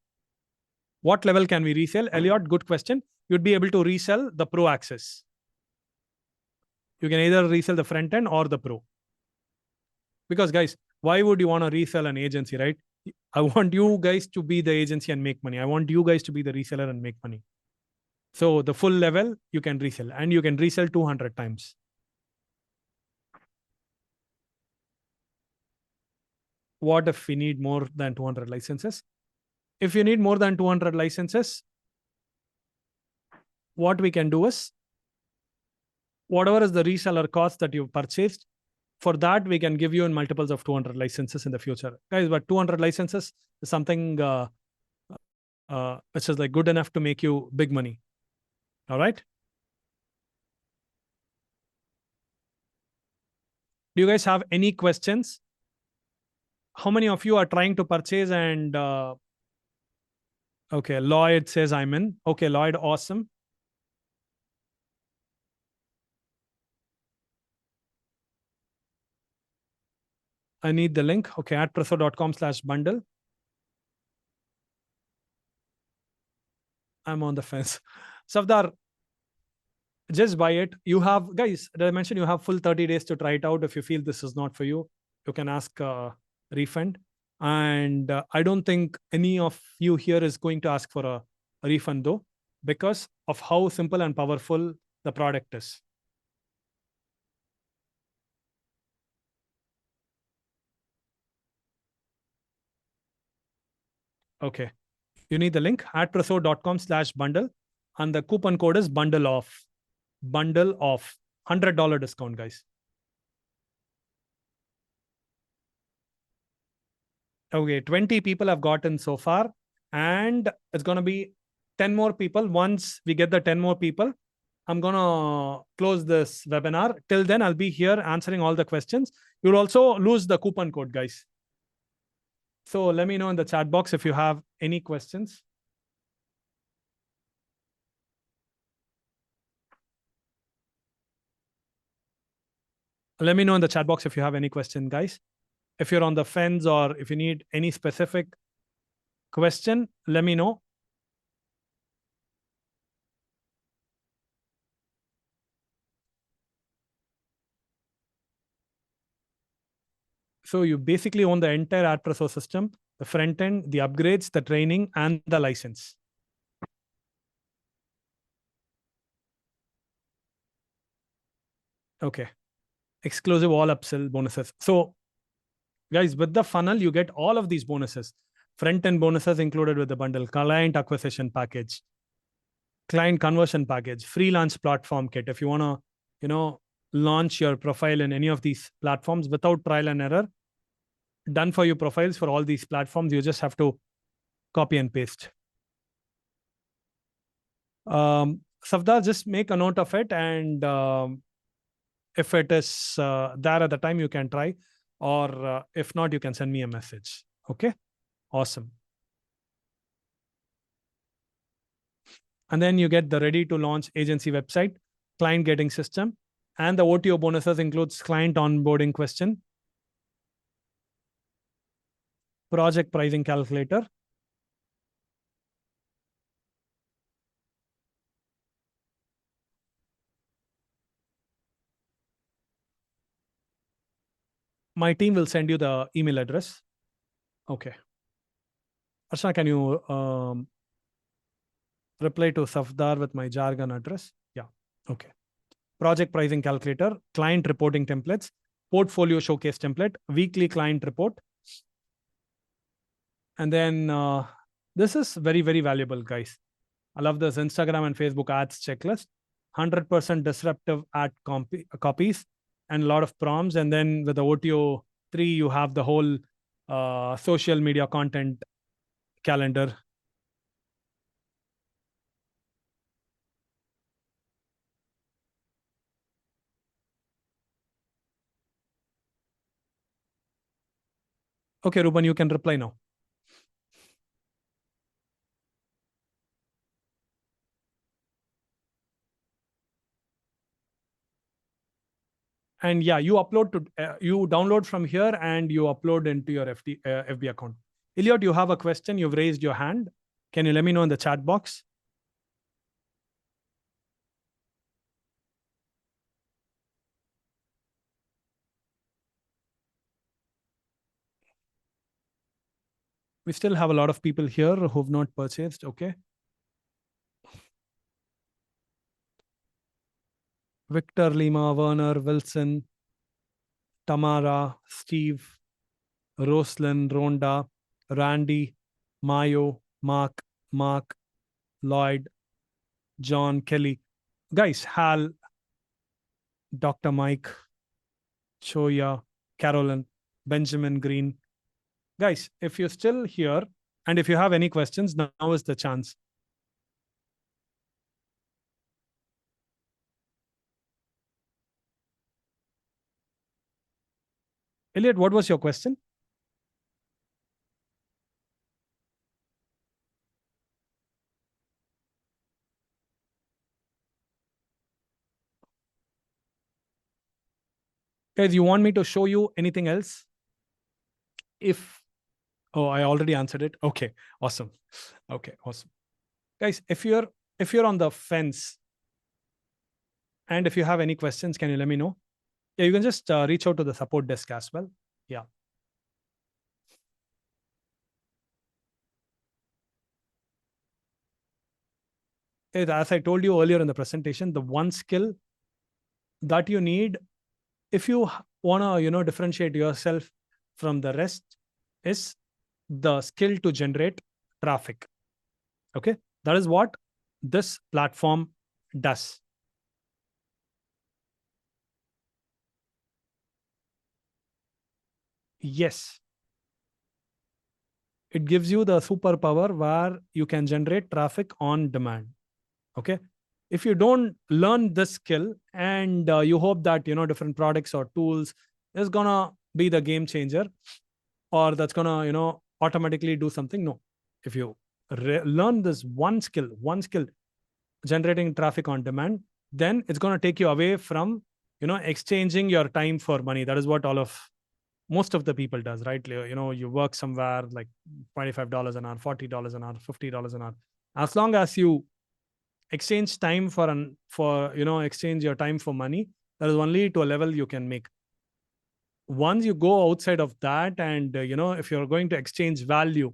What level can we resell? Elliot, good question. You'd be able to resell the pro access. You can either resell the front end or the pro. Because guys, why would you want to resell an agency, right? I want you guys to be the agency and make money. I want you guys to be the reseller and make money. So the full level you can resell, and you can resell 200 times. What if we need more than 200 licenses? If you need more than 200 licenses, what we can do is, whatever is the reseller cost that you've purchased, for that we can give you in multiples of 200 licenses in the future, guys. But 200 licenses is something which is like good enough to make you big money. All right. Do you guys have any questions? How many of you are trying to purchase? And okay, Lloyd says I'm in. Okay, Lloyd, awesome. I need the link. Okay, adpreso.com/bundle. I'm on the fence. Safdar, just buy it. You have, guys, did I mention you have full 30 days to try it out? If you feel this is not for you, you can ask a refund. And I don't think any of you here is going to ask for a refund though, because of how simple and powerful the product is. Okay. You need the link, adpreso.com/bundle. And the coupon code is bundle off. Bundle off. $100 discount, guys. Okay, 20 people have gotten so far. And it's going to be 10 more people. Once we get the 10 more people, I'm going to close this webinar. Till then, I'll be here answering all the questions. You'll also lose the coupon code, guys. So let me know in the chat box if you have any questions. Let me know in the chat box if you have any question, guys. If you're on the fence or if you need any specific question, let me know. So you basically own the entire AdPreso system, the front end, the upgrades, the training, and the license. Okay. Exclusive all upsell bonuses. So guys, with the funnel, you get all of these bonuses. Front end bonuses included with the bundle, client acquisition package, client conversion package, freelance platform kit. If you want to, launch your profile in any of these platforms without trial and error, done for you profiles for all these platforms. You just have to copy and paste. Safdar, just make a note of it, and if it is there at the time, you can try, or if not, you can send me a message. Okay, awesome. And then you get the ready to launch agency website, client getting system, and the OTO bonuses includes client onboarding question, project pricing calculator. My team will send you the email address. Okay. Archana, can you reply to Safdar with my jargon address? Yeah. Okay. Project pricing calculator, client reporting templates, portfolio showcase template, weekly client report. And then this is very, very valuable, guys. I love this Instagram and Facebook ads checklist. 100% disruptive ad copies and a lot of prompts. And then with the OTO 3, you have the whole social media content calendar. Okay, Ruben, you can reply now. And yeah, you upload to you download from here and you upload into your FB account. Elliot, you have a question. You've raised your hand. Can you let me know in the chat box? We still have a lot of people here who've not purchased. Okay. Victor, Lima, Werner, Wilson, Tamara, Steve, Roslyn, Rhonda, Randy, Mayo, Mark, Lloyd, John, Kelly. Guys, Hal, Dr. Mike, Choya, Carolyn, Benjamin Green. Guys, if you're still here and if you have any questions, now is the chance. Elliot, what was your question? Guys, you want me to show you anything else? Oh, I already answered it. Okay, awesome. Okay, awesome. Guys, if you're on the fence and if you have any questions, can you let me know? Yeah, you can just reach out to the support desk as well. Yeah. As I told you earlier in the presentation, the one skill that you need if you want to differentiate yourself from the rest is the skill to generate traffic. Okay, that is what this platform does. Yes, it gives you the superpower where you can generate traffic on demand. Okay, if you don't learn this skill and you hope that different products or tools is gonna be the game changer, or that's gonna automatically do something. No, if you learn this one skill, generating traffic on demand, then it's going to take you away from exchanging your time for money. That is what most of the people does, right? You work somewhere like $25 an hour, $40 an hour, $50 an hour. As long as you exchange time exchange your time for money, that is only to a level you can make. Once you go outside of that and if you're going to exchange value,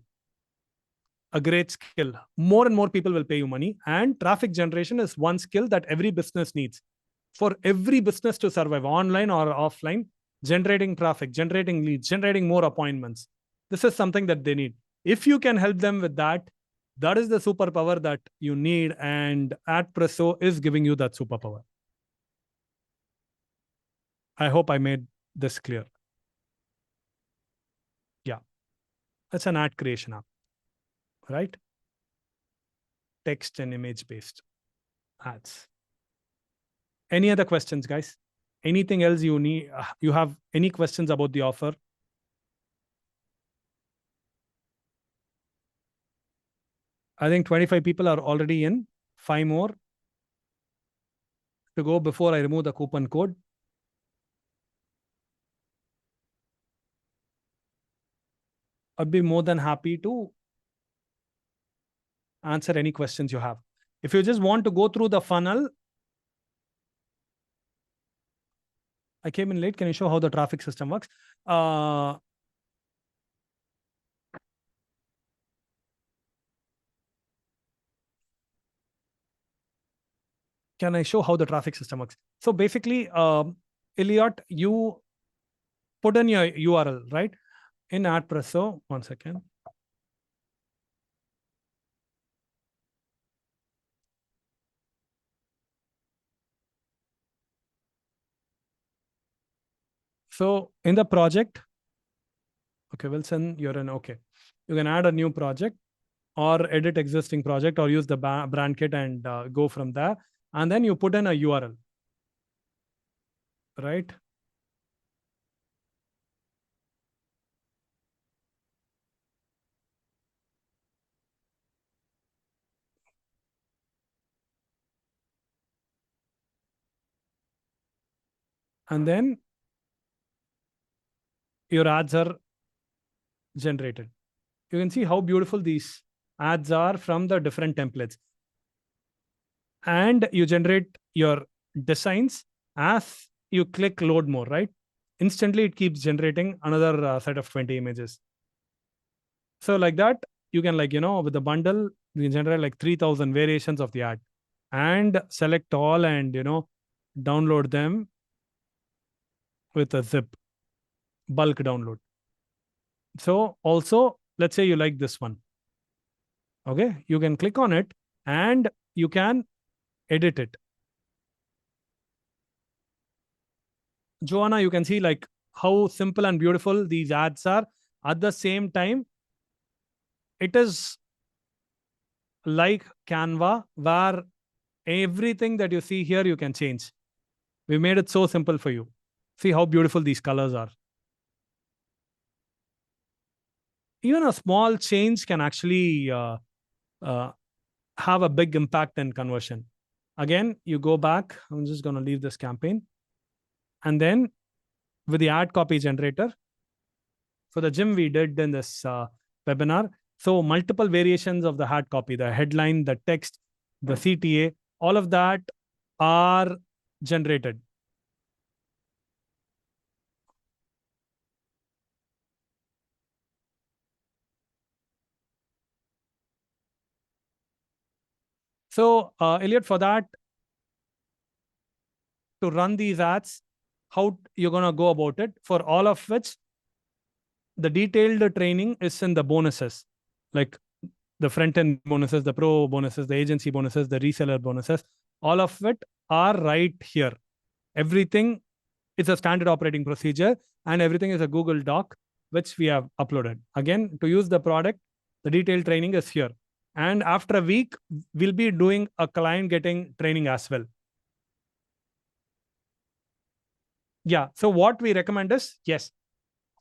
a great skill, more and more people will pay you money. And traffic generation is one skill that every business needs. For every business to survive, online or offline, generating traffic, generating leads, generating more appointments, this is something that they need. If you can help them with that, that is the superpower that you need, and AdPreso is giving you that superpower. I hope I made this clear. Yeah, it's an ad creation app, right? Text and image based. ads. Any other questions, guys? Anything else you need? You have any questions about the offer? I think 25 people are already in. 5 more to go before I remove the coupon code. I'd be more than happy to answer any questions you have. If you just want to go through the funnel, I came in late. Can you show how the traffic system works? Can I show how the traffic system works? So basically, Elliot, you put in your URL, right? In AdPreso, 1 second. So in the project, okay, Wilson, you're in, okay. You can add a new project or edit existing project or use the brand kit and go from there. And then you put in a URL, right? And then your ads are generated. You can see how beautiful these ads are from the different templates. And you generate your designs as you click load more, right? Instantly, it keeps generating another set of 20 images. So like that, you can with the bundle, you can generate like 3,000 variations of the ad and select all and, download them with a zip bulk download. So also, let's say you like this one. Okay. You can click on it and you can edit it. Joanna, you can see like how simple and beautiful these ads are. At the same time, it is like Canva, where everything that you see here, you can change. We made it so simple for you. See how beautiful these colors are. Even a small change can actually have a big impact in conversion. Again, you go back. I'm just going to leave this campaign. And then with the ad copy generator, for the gym we did in this webinar, so multiple variations of the ad copy, the headline, the text, the CTA, all of that are generated. So, Elliot, for that, to run these ads, how you're going to go about it, for all of which the detailed training is in the bonuses, like the front end bonuses, the pro bonuses, the agency bonuses, the reseller bonuses, all of it are right here. Everything is a standard operating procedure and everything is a Google Doc, which we have uploaded. Again, to use the product, the detailed training is here. And after a week, we'll be doing a client getting training as well. Yeah. So what we recommend is, yes,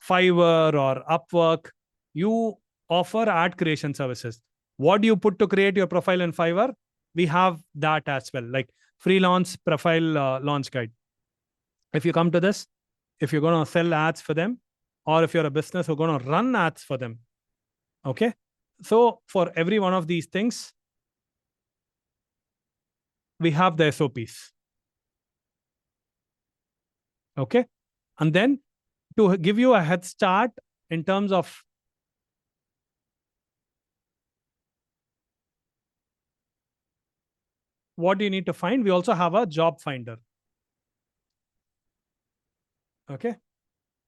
Fiverr or Upwork, you offer ad creation services. What do you put to create your profile in Fiverr? We have that as well, like freelance profile launch guide. If you come to this, if you're going to sell ads for them, or if you're a business who's going to run ads for them, okay? So for every one of these things, we have the SOPs. Okay. And then to give you a head start in terms of what you need to find, we also have a job finder. Okay.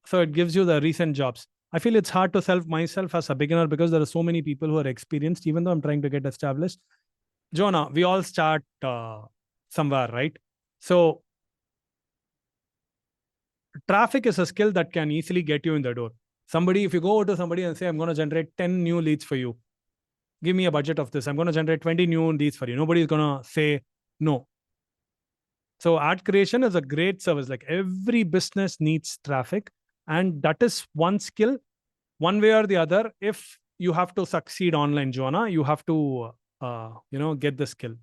So it gives you the recent jobs. I feel it's hard to sell myself as a beginner because there are so many people who are experienced, even though I'm trying to get established. Jonah, we all start somewhere, right? So traffic is a skill that can easily get you in the door. Somebody, if you go over to somebody and say, I'm going to generate 10 new leads for you, give me a budget of this. I'm going to generate 20 new leads for you. Nobody's going to say, No. So ad creation is a great service. Like every business needs traffic, and that is one skill, one way or the other. If you have to succeed online, Joanna, you have to, get the skill.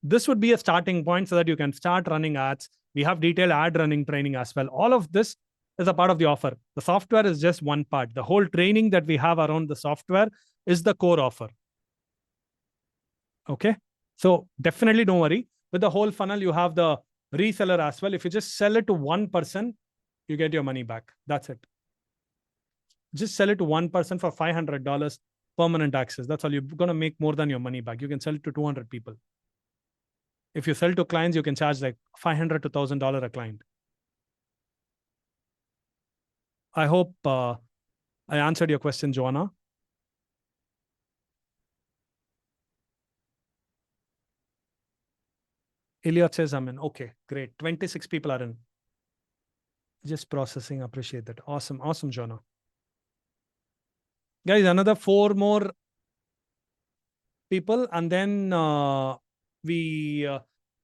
This would be a starting point so that you can start running ads. We have detailed ad running training as well. All of this is a part of the offer. The software is just one part. The whole training that we have around the software is the core offer. Okay. So definitely don't worry. With the whole funnel, you have the reseller as well. If you just sell it to one person, you get your money back. That's it. Just sell it to one person for $500 permanent access. That's all. You're going to make more than your money back. You can sell it to 200 people. If you sell to clients, you can charge like $500 to $1,000 a client. I hope I answered your question, Joanna. Elliot says I'm in. Okay, great. 26 people are in. Just processing. Appreciate that. Awesome. Awesome, Joanna. Guys, another 4 more people, and then we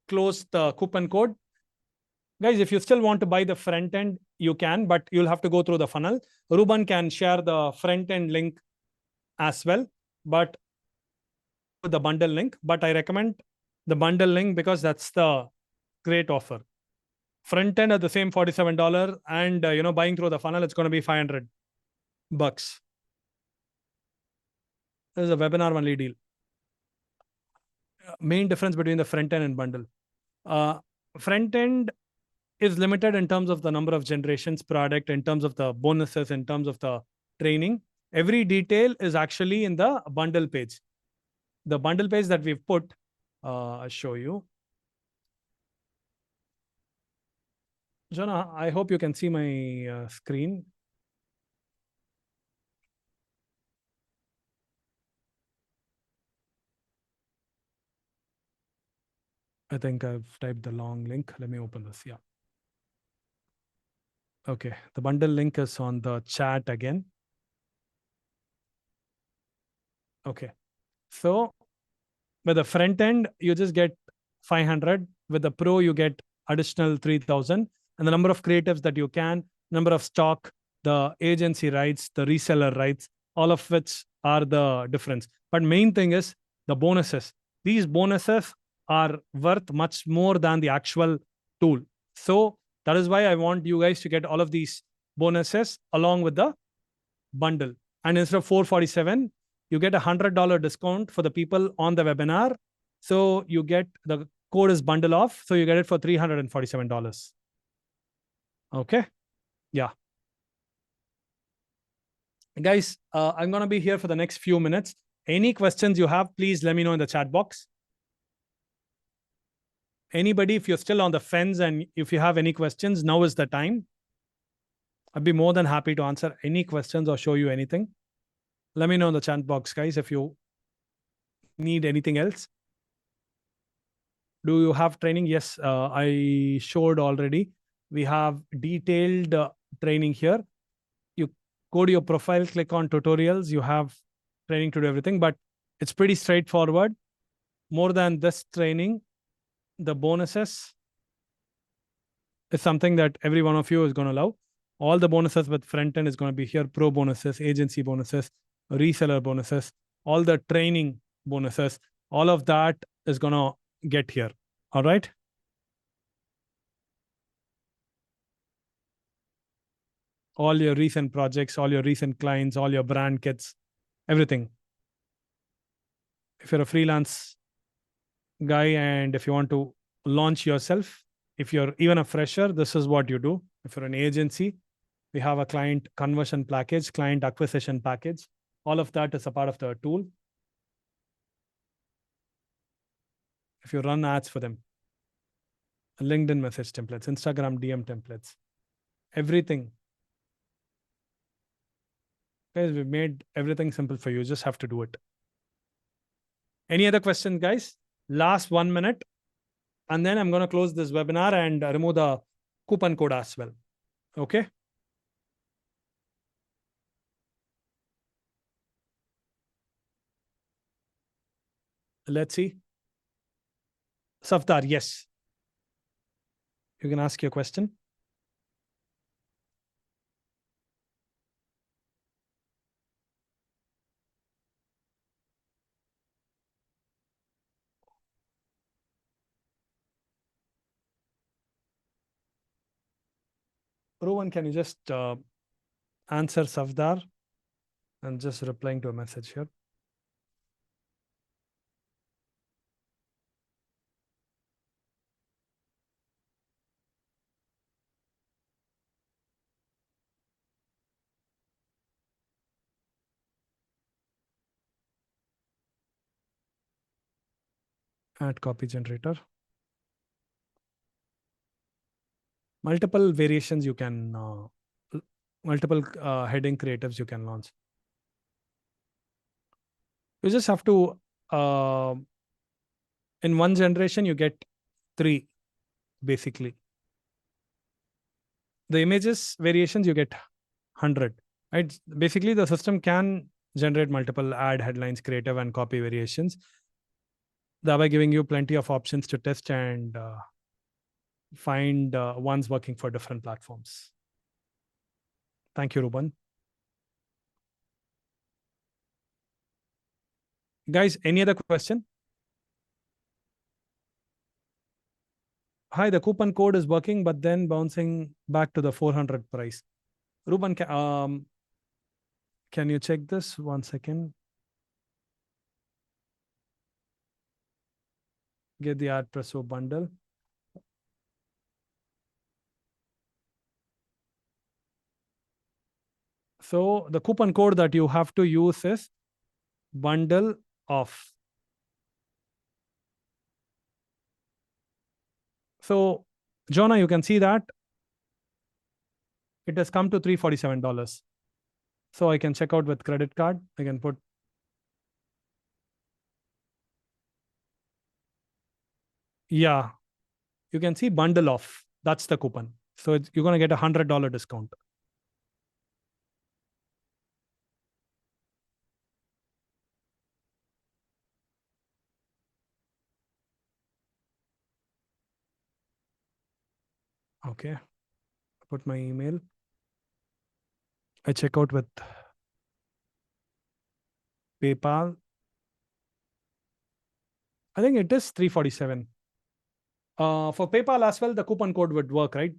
close the coupon code. Guys, if you still want to buy the front end, you can, but you'll have to go through the funnel. Ruben can share the front end link as well, but the bundle link. But I recommend the bundle link because that's the great offer. Front end at the same $47, and buying through the funnel, it's going to be $500. This is a webinar only deal. Main difference between the front end and bundle. Front end is limited in terms of the number of generations product, in terms of the bonuses, in terms of the training. Every detail is actually in the bundle page. The bundle page that we've put, I'll show you. Jonah, I hope you can see my screen. I think I've typed the long link. Let me open this. Yeah. Okay. The bundle link is on the chat again. Okay. So with the front end, you just get 500. With the pro, you get additional 3,000. And the number of creatives that you can, number of stock, the agency rights, the reseller rights, all of which are the difference. But main thing is the bonuses. These bonuses are worth much more than the actual tool. So that is why I want you guys to get all of these bonuses along with the bundle. And instead of 447, you get $100 discount for the people on the webinar. So you get the code is bundle off. So you get it for $347. Okay. Yeah. Guys, I'm going to be here for the next few minutes. Any questions you have, please let me know in the chat box. Anybody, if you're still on the fence and if you have any questions, now is the time. I'd be more than happy to answer any questions or show you anything. Let me know in the chat box, guys, if you need anything else. Do you have training? Yes, I showed already. We have detailed training here. You go to your profile, click on tutorials. You have training to do everything, but it's pretty straightforward. More than this training, the bonuses is something that every one of you is going to love. All the bonuses with front end is going to be here. Pro bonuses, agency bonuses, reseller bonuses, all the training bonuses, all of that is going to get here. All right. All your recent projects, all your recent clients, all your brand kits, everything. If you're a freelance guy and if you want to launch yourself, if you're even a fresher, this is what you do. If you're an agency, we have a client conversion package, client acquisition package. All of that is a part of the tool. If you run ads for them, LinkedIn message templates, Instagram DM templates, everything. Guys, we've made everything simple for you. You just have to do it. Any other questions, guys? Last 1 minute. And then I'm going to close this webinar and remove the coupon code as well. Okay. Let's see. Safdar, yes. You can ask your question. Rowan, can you just answer Safdar? And just replying to a message here. Add copy generator. Multiple variations you can, multiple heading creatives you can launch. You just have to, in one generation, you get 3, basically. The images variations, you get 100, right? Basically, the system can generate multiple ad, headlines, creative, and copy variations, thereby giving you plenty of options to test and find ones working for different platforms. Thank you, Ruben. Guys, any other question? Hi, the coupon code is working, but then bouncing back to the 400 price. Ruben, can you check this? 1 second. Get the AdPreso bundle. So the coupon code that you have to use is bundle off. So, Jonah, you can see that it has come to $347. So I can check out with credit card. I can put, yeah, you can see bundle off. That's the coupon. So you're going to get $100 discount. Okay. Put my email. I check out with PayPal. I think it is 347. For PayPal as well, the coupon code would work, right?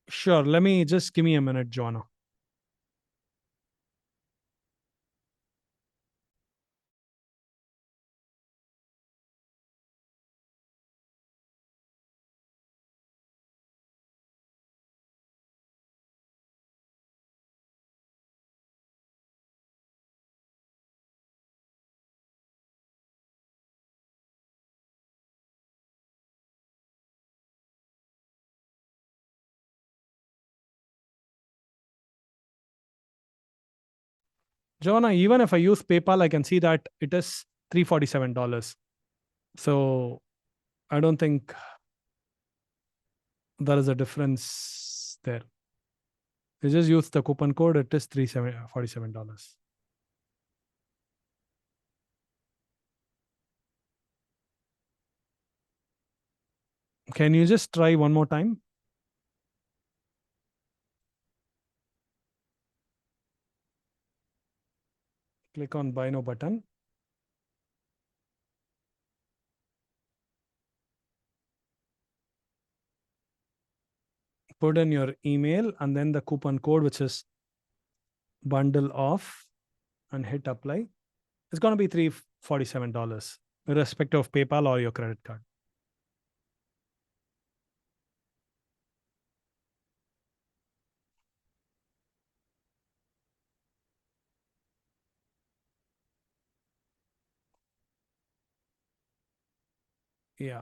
Sure. Let me just give me a minute, Joanna. Joanna, even if I use PayPal, I can see that it is $347. So I don't think there is a difference there. You just use the coupon code, it is $347. Can you just try one more time? Click on buy now button. Put in your email and then the coupon code, which is bundle off, and hit apply. It's going to be $347, irrespective of PayPal or your credit card. Yeah.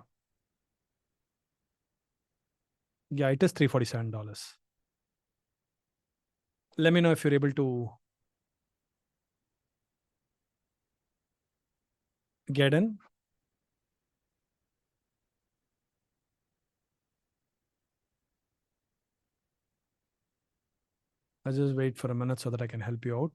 Yeah, it is $347. Let me know if you're able to get in. I'll just wait for a minute so that I can help you out.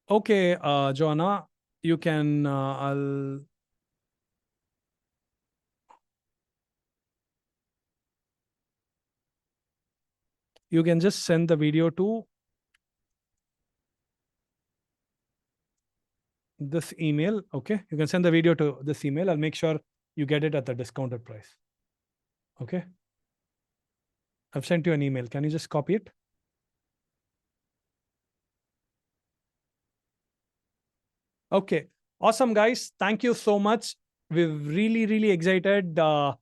Okay, Joanna, you can, you can just send the video to this email. Okay, you can send the video to this email. I'll make sure you get it at the discounted price. Okay, I've sent you an email. Can you just copy it? Okay, awesome, guys. Thank you so much. We're really, really excited to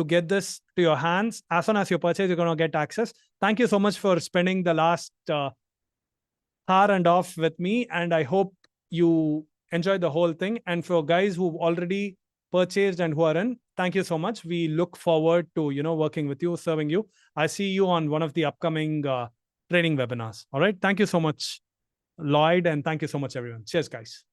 get this to your hands. As soon as you purchase, you're going to get access. Thank you so much for spending the last hour and off with me. And I hope you enjoy the whole thing. And for guys who've already purchased and who are in, thank you so much. We look forward to, working with you, serving you. I see you on one of the upcoming training webinars. All right. Thank you so much, Lloyd. And thank you so much, everyone. Cheers, guys.